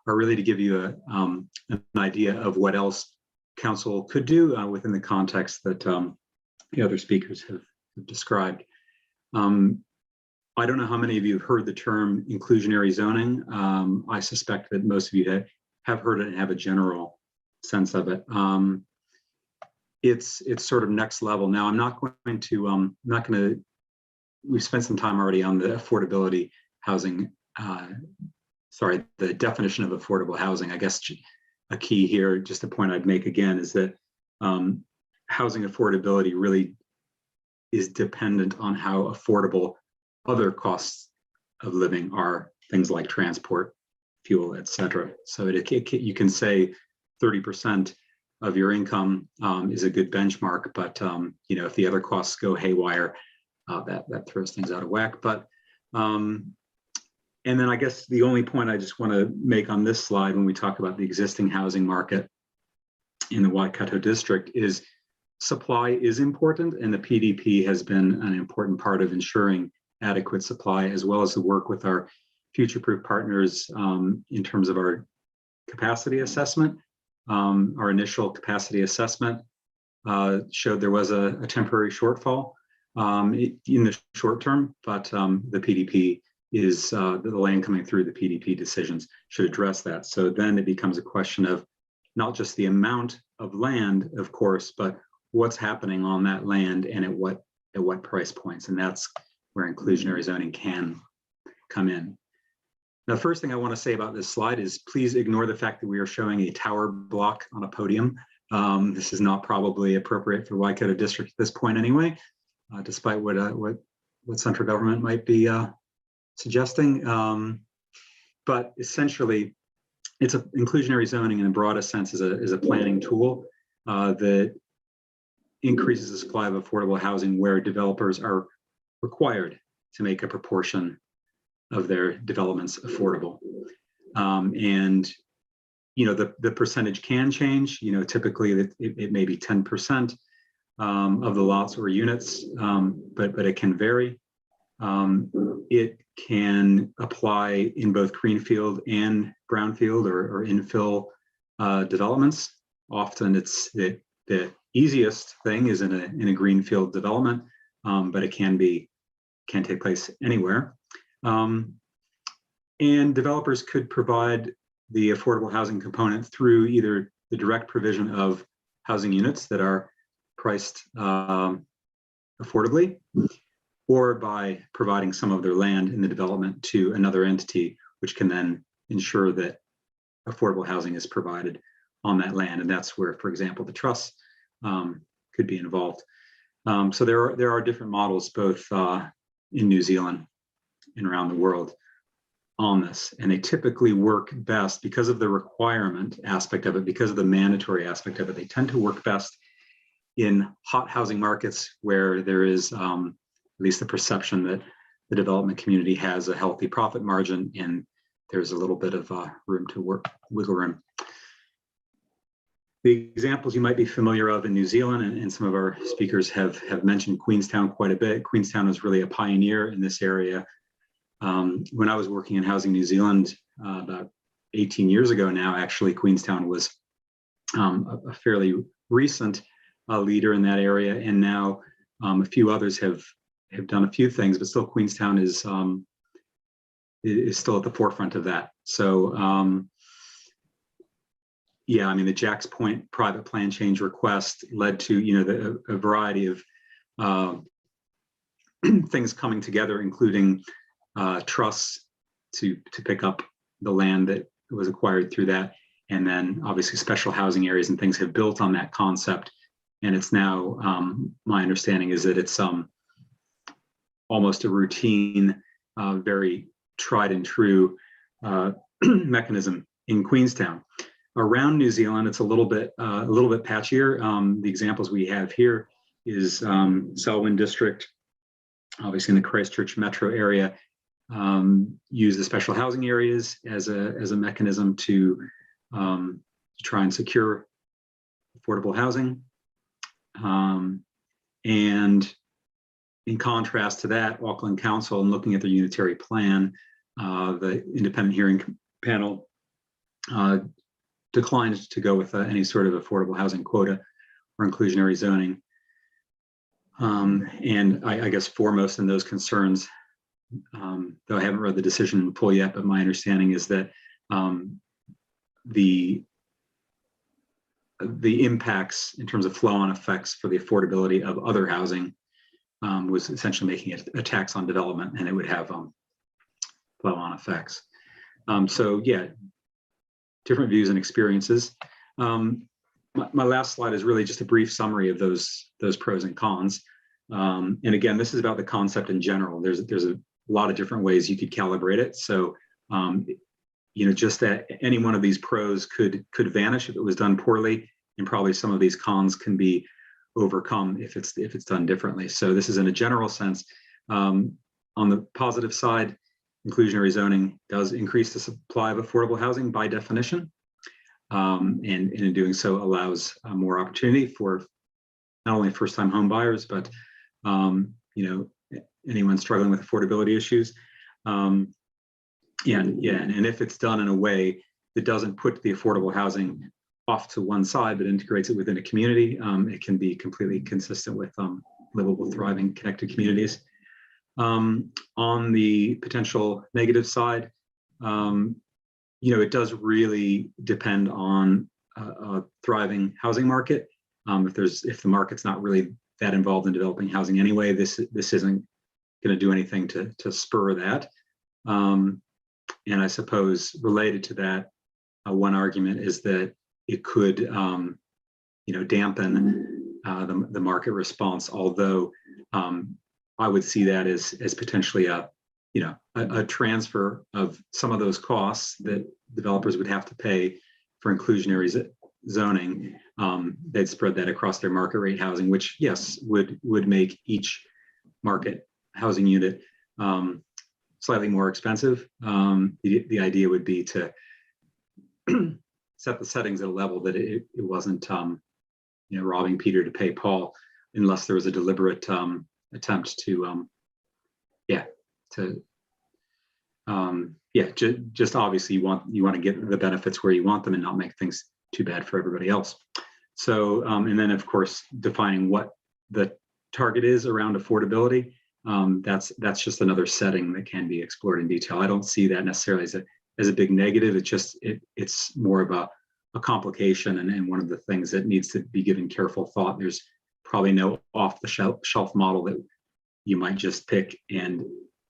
are really to give you an idea of what else council could do within the context that the other speakers have described. I don't know how many of you have heard the term inclusionary zoning. I suspect that most of you have heard it and have a general sense of it. It's sort of next level. Now, I'm not going to, we've spent some time already on the affordability housing, the definition of affordable housing. I guess a key here, just a point I'd make again, is that housing affordability really is dependent on how affordable other costs of living are, things like transport, fuel, etc. So you can say 30% of your income is a good benchmark, but you know, if the other costs go haywire, that throws things out of whack. But and then I guess the only point I just want to make on this slide when we talk about the existing housing market in the Waikato district is supply is important, and the PDP has been an important part of ensuring adequate supply, as well as the work with our future-proof partners in terms of our capacity assessment. Our initial capacity assessment showed there was a temporary shortfall in the short term, but the PDP is the land coming through the PDP decisions should address that. So then it becomes a question of not just the amount of land, of course, but what's happening on that land and at what price points, and that's where inclusionary zoning can come in. Now, the first thing I want to say about this slide is please ignore the fact that we are showing a tower block on a podium. This is not probably appropriate for Waikato district at this point anyway, despite what central government might be suggesting. But essentially, it's a inclusionary zoning in the broadest sense is a planning tool that increases the supply of affordable housing where developers are required to make a proportion of their developments affordable. And you know, the percentage can change. You know, typically it may be 10% of the lots or units, but it can vary. It can apply in both greenfield and brownfield or infill developments. Often it's the easiest thing is in a greenfield development, but it can take place anywhere. And developers could provide the affordable housing component through either the direct provision of housing units that are priced affordably, or by providing some of their land in the development to another entity, which can then ensure that affordable housing is provided on that land. And that's where, for example, the trusts could be involved. So there are different models both in New Zealand and around the world on this, and they typically work best because of the requirement aspect of it, because of the mandatory aspect of it. They tend to work best in hot housing markets where there is at least the perception that the development community has a healthy profit margin and there's a little bit of room to work, wiggle room. The examples you might be familiar of in New Zealand, and some of our speakers have mentioned Queenstown quite a bit. Queenstown was really a pioneer in this area. When I was working in Housing New Zealand about 18 years ago now, actually, Queenstown was a fairly recent leader in that area, and now a few others have done a few things, but still Queenstown is still at the forefront of that. So yeah, I mean, the Jack's Point private plan change request led to, you know, a variety of things coming together, including trusts to pick up the land that was acquired through that. And then obviously special housing areas and things have built on that concept. And it's now, my understanding is that it's almost a routine, very tried and true mechanism in Queenstown. Around New Zealand, it's a little bit patchier. The examples we have here is Selwyn District, obviously in the Christchurch metro area, use the special housing areas as a mechanism to try and secure affordable housing. And in contrast to that, Auckland Council, in looking at their unitary plan, the independent hearing panel declined to go with any sort of affordable housing quota or inclusionary zoning. And I guess foremost in those concerns, though I haven't read the decision in full yet, but my understanding is that the impacts in terms of flow-on effects for the affordability of other housing was essentially making it a tax on development, and it would have flow-on effects. So yeah, different views and experiences. My last slide is really just a brief summary of those pros and cons. And again, this is about the concept in general. There's a lot of different ways you could calibrate it. So just that any one of these pros could vanish if it was done poorly, and probably some of these cons can be overcome if it's done differently. So this is in a general sense. On the positive side, inclusionary zoning does increase the supply of affordable housing by definition, and in doing so allows more opportunity for not only first-time home buyers, but anyone struggling with affordability issues. And if it's done in a way that doesn't put the affordable housing off to one side, but integrates it within a community, it can be completely consistent with livable, thriving, connected communities. On the potential negative side, it does really depend on a thriving housing market. If the market's not really that involved in developing housing anyway, this isn't going to do anything to spur that. And I suppose related to that, one argument is that it could, dampen the market response. Although I would see that as potentially a transfer of some of those costs that developers would have to pay for inclusionary zoning. They'd spread that across their market rate housing, which yes, would make each market housing unit slightly more expensive. The idea would be to set the settings at a level that it wasn't robbing Peter to pay Paul, unless there was a deliberate attempt to just obviously you want to get the benefits where you want them and not make things too bad for everybody else. So and then of course defining what the target is around affordability, that's just another setting that can be explored in detail. I don't see that necessarily as a big negative. It's more of a complication, and one of the things that needs to be given careful thought. There's probably no off-the-shelf model that you might just pick and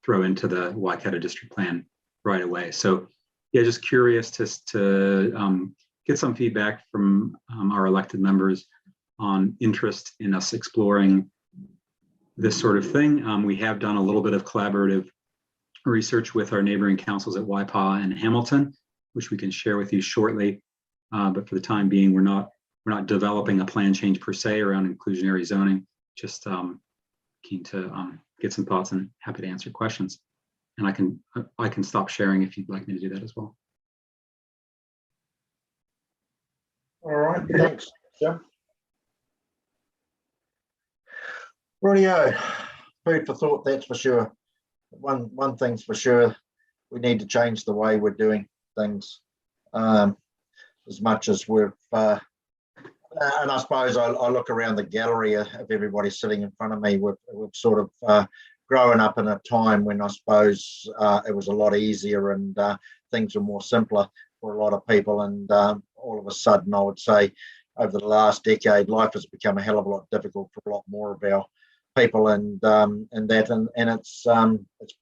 throw into the Waikato district plan right away. So yeah, just curious to get some feedback from our elected members on interest in us exploring this sort of thing. We have done a little bit of collaborative research with our neighboring councils at Waipawa and Hamilton, which we can share with you shortly. But for the time being, we're not developing a plan change per se around inclusionary zoning. Just keen to get some thoughts and happy to answer questions. And I can stop sharing if you'd like me to do that as well. All right, thanks, Jim. Rightio, food for thought, that's for sure. One thing's for sure, we need to change the way we're doing things. As much as we've, and I suppose I look around the gallery of everybody sitting in front of me, we've sort of grown up in a time when I suppose it was a lot easier and things were more simpler for a lot of people, and all of a sudden I would say over the last decade life has become a hell of a lot difficult for a lot more of our people, and it's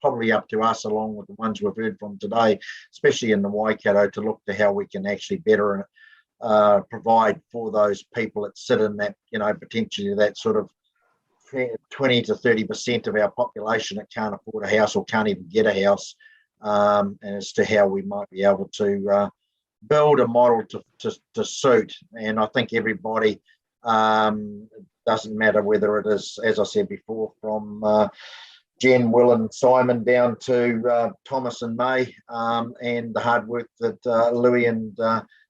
probably up to us, along with the ones we've heard from today, especially in the Waikato, to look to how we can actually better provide for those people that sit in that, potentially that sort of 20 to 30% of our population that can't afford a house or can't even get a house, and as to how we might be able to build a model to suit. And I think everybody, doesn't matter whether it is, as I said before, from Jen, Will and Simon down to Thomas and May, and the hard work that Louis and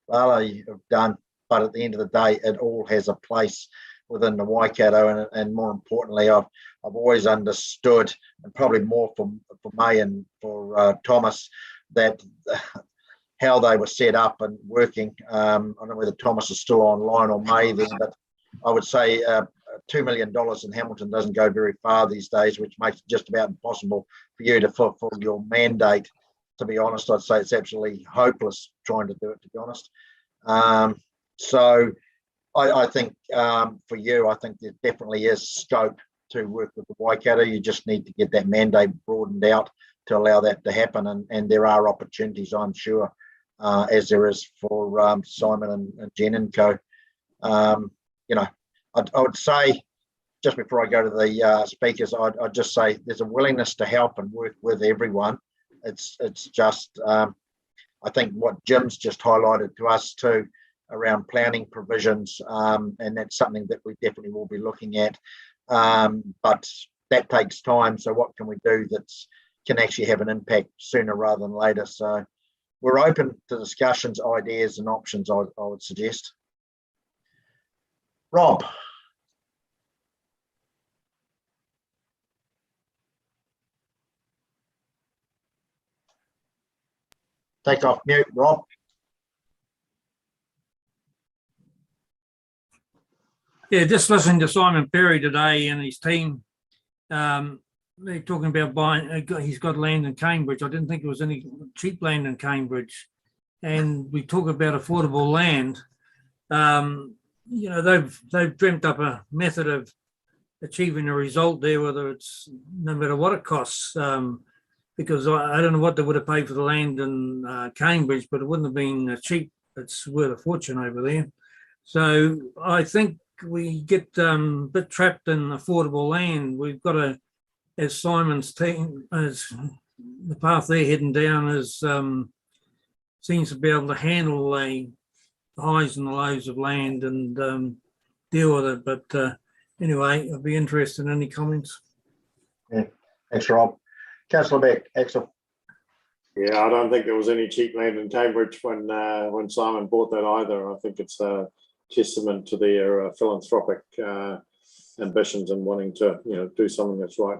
Lala have done. But at the end of the day, it all has a place within the Waikato, and more importantly, I've always understood, and probably more for May and for Thomas, that how they were set up and working. I don't know whether Thomas is still online or May then, but I would say $2 million in Hamilton doesn't go very far these days, which makes it just about impossible for you to fulfill your mandate. To be honest, I'd say it's absolutely hopeless trying to do it, to be honest. So I think for you, I think there definitely is scope to work with the Waikato. You just need to get that mandate broadened out to allow that to happen. And there are opportunities, I'm sure, as there is for Simon and Jen and co. You know, I would say, just before I go to the speakers, I'd just say there's a willingness to help and work with everyone. It's just, I think what Jim's just highlighted to us too, around planning provisions, and that's something that we definitely will be looking at. But that takes time. So what can we do that can actually have an impact sooner rather than later? So we're open to discussions, ideas and options, I would suggest. Rob. Take off mute, Rob. Yeah, just listening to Simon Perry today and his team, they're talking about buying, he's got land in Cambridge. I didn't think there was any cheap land in Cambridge. And we talk about affordable land. You know, they've dreamt up a method of achieving a result there, whether it's no matter what it costs. Because I don't know what they would have paid for the land in Cambridge, but it wouldn't have been cheap. It's worth a fortune over there. So I think we get a bit trapped in affordable land. We've got to, as Simon's team, as the path they're heading down is seems to be able to handle the highs and the lows of land and deal with it. But anyway, I'd be interested in any comments. Yeah, thanks, Rob. Councillor Beck, Axel. Yeah, I don't think there was any cheap land in Cambridge when Simon bought that either. I think it's a testament to their philanthropic ambitions and wanting to, do something that's right.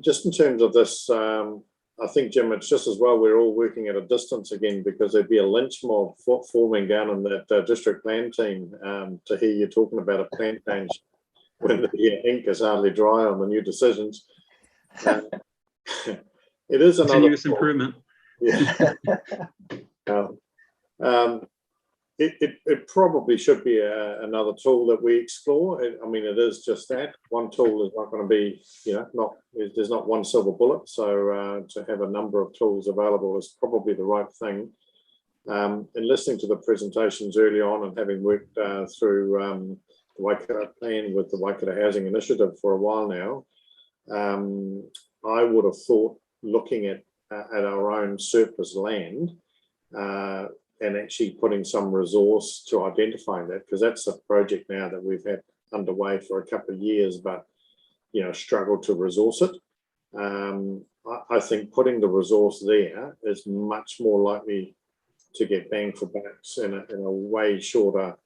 Just in terms of this, I think, Jim, it's just as well we're all working at a distance again, because there'd be a lynch mob forming down in that district plan team to hear you talking about a plan change when the ink is hardly dry on the new decisions. It is another continuous improvement. Yeah. It probably should be another tool that we explore. I mean, it is just that. One tool is not going to be, there's not one silver bullet. So to have a number of tools available is probably the right thing. And listening to the presentations early on and having worked through the Waikato plan with the Waikato Housing Initiative for a while now, I would have thought, looking at our own surplus land, and actually putting some resource to identifying that, because that's a project now that we've had underway for a couple of years, but struggled to resource it. I think putting the resource there is much more likely to get bang for bucks in a way shorter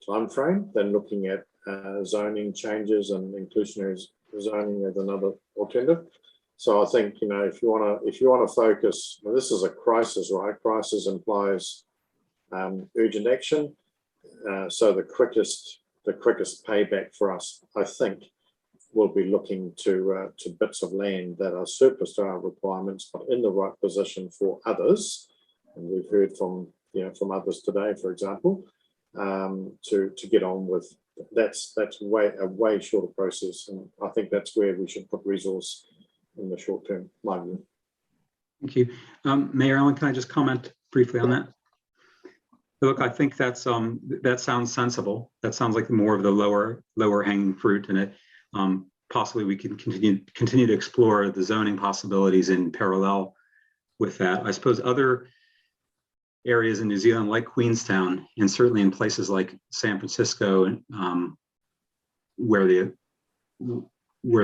time frame than looking at zoning changes and inclusionary zoning as another alternative. So I think if you want to focus, well, this is a crisis, right? Crisis implies urgent action. So the quickest payback for us, I think, will be looking to bits of land that are surplus to our requirements, but in the right position for others. And we've heard from others today, for example, to get on with. That's a way shorter process, and I think that's where we should put resource in the short term, my view. Thank you. Mayor Allen, can I just comment briefly on that? Look, I think that sounds sensible. That sounds like more of the lower hanging fruit, and it possibly we can continue to explore the zoning possibilities in parallel with that. I suppose other areas in New Zealand like Queenstown, and certainly in places like San Francisco, where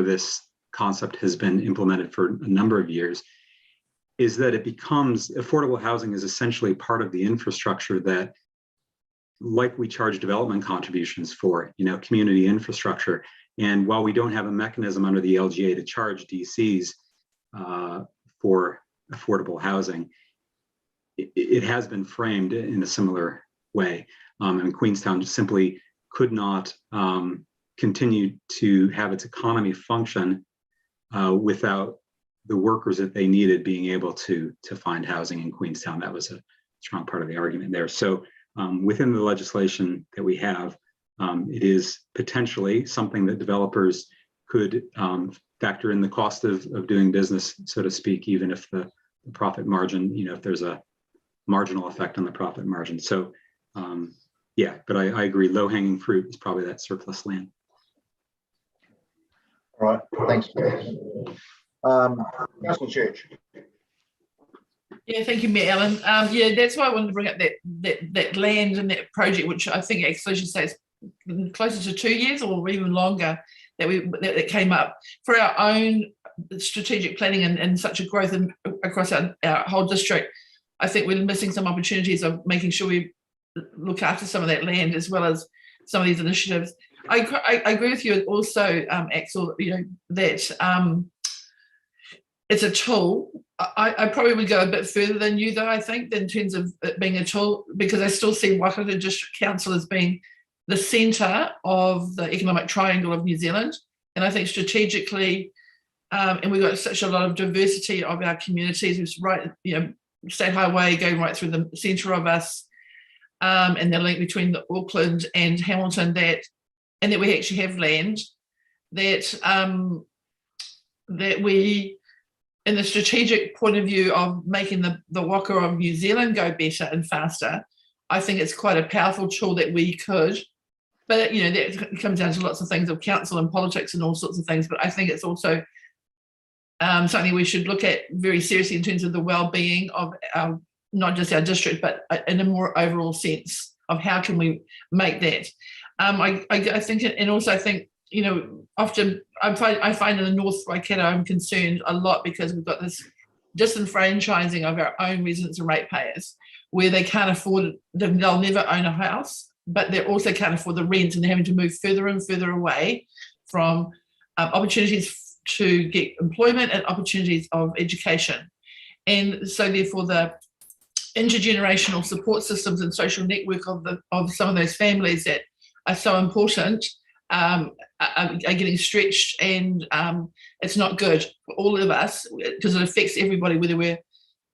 this concept has been implemented for a number of years, is that it becomes, affordable housing is essentially part of the infrastructure that, like we charge development contributions for, community infrastructure. And while we don't have a mechanism under the LGA to charge DCs for affordable housing, it has been framed in a similar way. And Queenstown simply could not continue to have its economy function without the workers that they needed being able to find housing in Queenstown. That was a strong part of the argument there. So within the legislation that we have, it is potentially something that developers could factor in the cost of doing business, so to speak, even if the profit margin, if there's a marginal effect on the profit margin. So yeah, but I agree, low hanging fruit is probably that surplus land. All right, thanks. Councillor Church. Yeah, thank you, Mayor Allen. Yeah, that's why I wanted to bring up that land and that project, which I think actually should say is closer to 2 years or even longer that came up for our own strategic planning and such a growth across our whole district. I think we're missing some opportunities of making sure we look after some of that land as well as some of these initiatives. I agree with you also, Axel, that it's a tool. I probably would go a bit further than you, though, I think, in terms of it being a tool, because I still see Waikato District Council as being the centre of the economic triangle of New Zealand. And I think strategically, and we've got such a lot of diversity of our communities, it's right, State Highway going right through the centre of us, and the link between the Auckland and Hamilton, and that we actually have land that we, in the strategic point of view of making the Waka of New Zealand go better and faster, I think it's quite a powerful tool that we could, but that comes down to lots of things of council and politics and all sorts of things, but I think it's also something we should look at very seriously in terms of the well-being of not just our district, but in a more overall sense of how can we make that. I think, and also I think, often I find in the North Waikato, I'm concerned a lot because we've got this disenfranchising of our own residents and ratepayers, where they can't afford, they'll never own a house, but they also can't afford the rent, and they're having to move further and further away from opportunities to get employment and opportunities of education. And so therefore the intergenerational support systems and social network of some of those families that are so important are getting stretched, and it's not good for all of us because it affects everybody, whether we've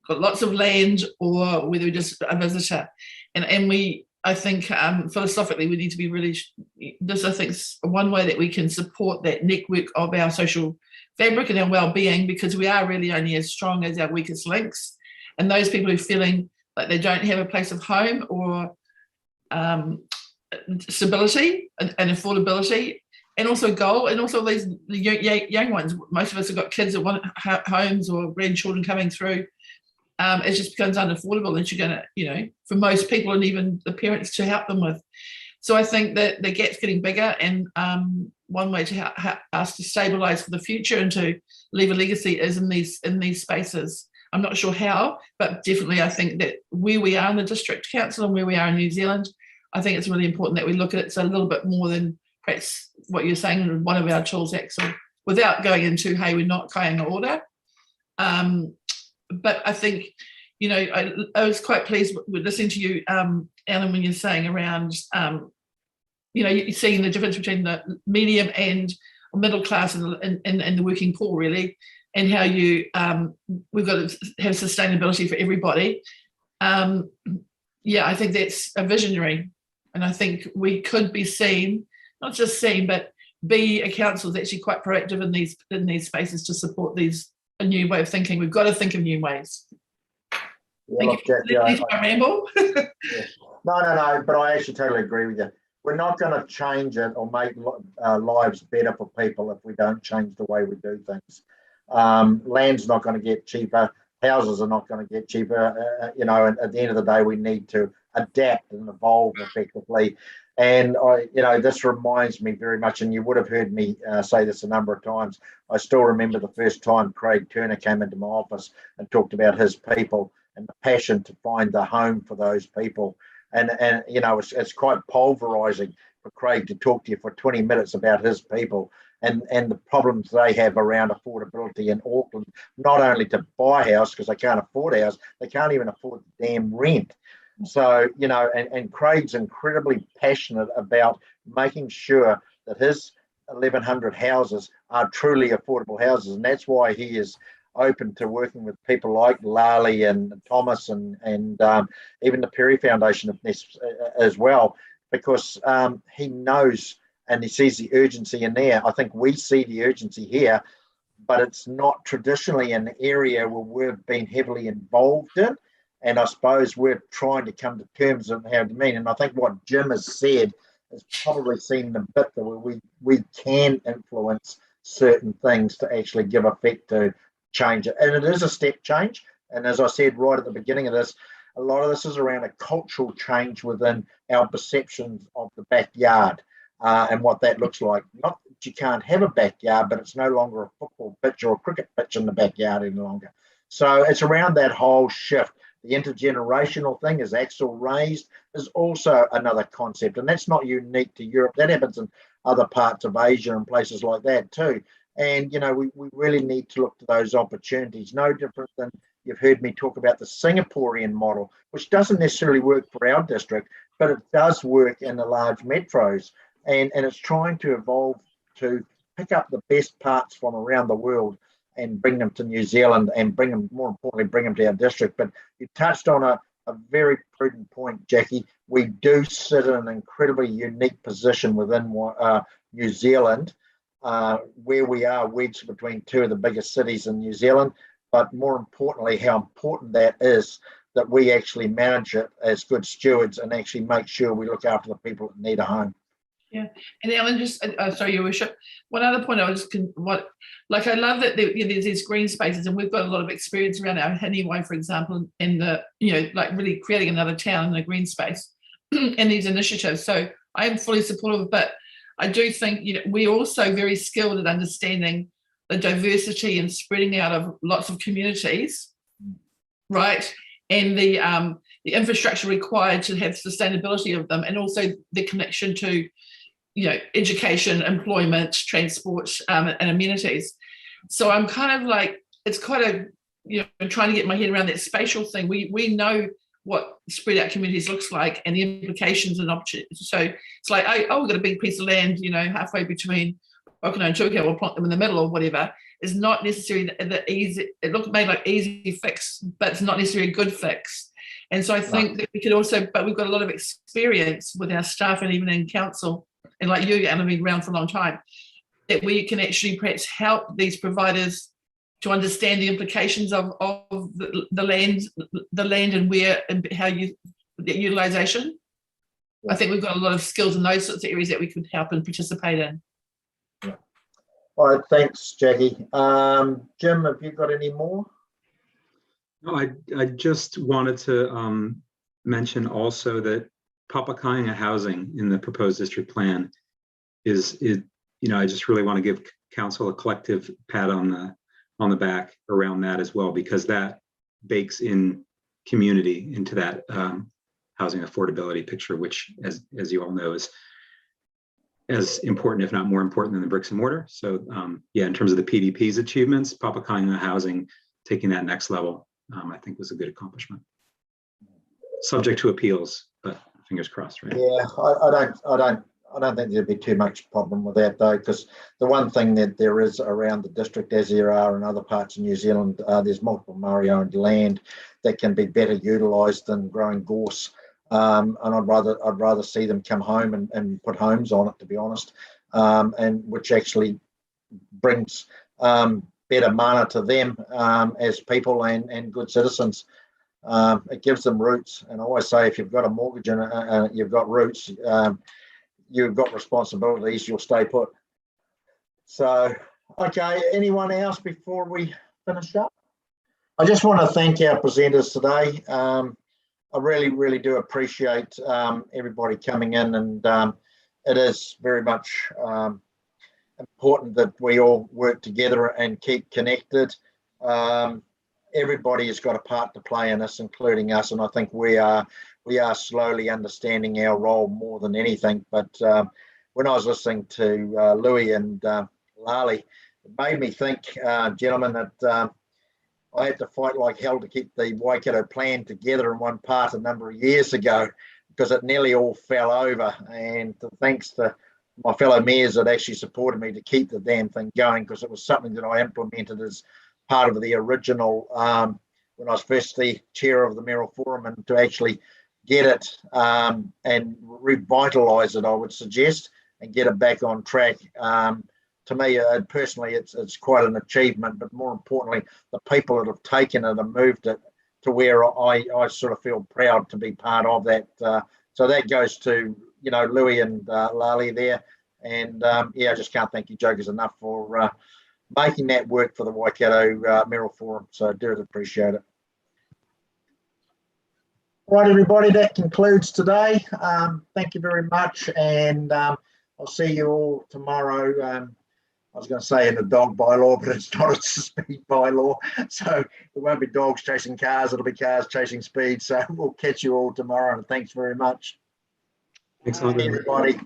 got lots of land or whether we're just a visitor. And I think philosophically we need to be really, this I think is one way that we can support that network of our social fabric and our well-being, because we are really only as strong as our weakest links. And those people who are feeling like they don't have a place of home or stability and affordability, and also goal, and also these young ones, most of us have got kids that want homes or grandchildren coming through. It just becomes unaffordable, and you're going to, for most people and even the parents to help them with. So I think that the gap's getting bigger, and one way to help us to stabilise for the future and to leave a legacy is in these spaces. I'm not sure how, but definitely I think that where we are in the District Council and where we are in New Zealand, I think it's really important that we look at it so a little bit more than perhaps what you're saying, one of our tools, Axel, without going into, hey, we're not carrying an order. But I think, I was quite pleased with listening to you, Alan, when you're saying around, you're seeing the difference between the medium and middle class and the working poor, really, and how we've got to have sustainability for everybody. I think that's a visionary. And I think we could be seen, not just seen, but be a council that's actually quite proactive in these spaces to support a new way of thinking. We've got to think of new ways. Yeah, Thank you. I ramble. Yes. No, but I actually totally agree with you. We're not going to change it or make lives better for people if we don't change the way we do things. Land's not going to get cheaper. houses are not going to get cheaper, you know, and at the end of the day, we need to adapt and evolve effectively. And this reminds me very much, and you would have heard me say this a number of times. I still remember the first time Craig Turner came into my office and talked about his people and the passion to find the home for those people. And it's quite pulverizing for Craig to talk to you for 20 minutes about his people and the problems they have around affordability in Auckland, not only to buy a house because they can't afford a house, they can't even afford the damn rent. So, and Craig's incredibly passionate about making sure that his 1,100 houses are truly affordable houses. And that's why he is open to working with people like Lali and Thomas and even the Perry Foundation as well, because he knows and he sees the urgency in there. I think we see the urgency here, but it's not traditionally an area where we've been heavily involved in. And I suppose we're trying to come to terms on how to mean. And I think what Jim has said has probably seen the bit that we can influence certain things to actually give effect to change it. And it is a step change. And as I said right at the beginning of this, a lot of this is around a cultural change within our perceptions of the backyard and what that looks like. Not that you can't have a backyard, but it's no longer a football pitch or a cricket pitch in the backyard any longer. So it's around that whole shift. The intergenerational thing, as Axel raised, is also another concept. And that's not unique to Europe. That happens in other parts of Asia and places like that too. And, we really need to look to those opportunities. No different than you've heard me talk about the Singaporean model, which doesn't necessarily work for our district, but it does work in the large metros. And it's trying to evolve to pick up the best parts from around the world and bring them to New Zealand and more importantly, bring them to our district. But you touched on a very prudent point, Jackie. We do sit in an incredibly unique position within New Zealand, where we are wedged between two of the biggest cities in New Zealand. But more importantly, how important that is that we actually manage it as good stewards and actually make sure we look after the people that need a home. Yeah, and Ellen, just sorry, Your Worship. One other point I love that there's these green spaces, and we've got a lot of experience around our Haniwai, for example, in the really creating another town in a green space, and these initiatives. So I am fully supportive, but I do think we're also very skilled at understanding the diversity and spreading out of lots of communities, right? And the infrastructure required to have sustainability of them, and also the connection to education, employment, transport, and amenities. So I'm kind of like, it's quite trying to get my head around that spatial thing. We know what spread out communities looks like and the implications and opportunities. So it's like, we've got a big piece of land, halfway between Waikato and Tuakau, we'll plant them in the middle or whatever, is not necessarily the easy, it looks made like easy fix, but it's not necessarily a good fix. And so I think that we could also, but we've got a lot of experience with our staff and even in council, and like you, Anna, been around for a long time, that we can actually perhaps help these providers to understand the implications of the land and where and how the utilisation. I think we've got a lot of skills in those sorts of areas that we could help and participate in. Yeah. All right, thanks, Jackie. Jim, have you got any more? No, I just wanted to mention also that Papakainga housing in the proposed district plan is I just really want to give council a collective pat on the back around that as well, because that bakes in community into that housing affordability picture, which as you all know is as important, if not more important, than the bricks and mortar. So in terms of the PDP's achievements, Papakainga housing taking that next level, I think was a good accomplishment. Subject to appeals, but fingers crossed, right? Yeah, I don't think there'd be too much problem with that though, because the one thing that there is around the district, as there are in other parts of New Zealand, there's multiple Māori owned land that can be better utilised than growing gorse. And I'd rather see them come home and put homes on it, to be honest, and which actually brings better mana to them as people and good citizens. It gives them roots, and I always say if you've got a mortgage and you've got roots, you've got responsibilities, you'll stay put. So, okay, anyone else before we finish up? I just want to thank our presenters today. I really do appreciate everybody coming in, and it is very much important that we all work together and keep connected. Everybody has got a part to play in this, including us, and I think we are slowly understanding our role more than anything. But when I was listening to Louis and Lali, it made me think, gentlemen, that I had to fight like hell to keep the Waikato plan together in one part a number of years ago, because it nearly all fell over. And thanks to my fellow mayors that actually supported me to keep the damn thing going, because it was something that I implemented as part of the original when I was first the chair of the Mayoral Forum, and to actually get it and revitalise it, I would suggest, and get it back on track. To me, personally, it's quite an achievement, but more importantly, the people that have taken it and moved it to where I sort of feel proud to be part of that. So that goes to, Louis and Lali there. And I just can't thank you jokers enough for making that work for the Waikato Mayoral Forum. So I do appreciate it. All right, everybody, that concludes today. Thank you very much. And I'll see you all tomorrow. I was going to say in the dog bylaw, but it's not, it's a speed bylaw. So it won't be dogs chasing cars, it'll be cars chasing speed. So we'll catch you all tomorrow, and thanks very much. Thanks, everybody.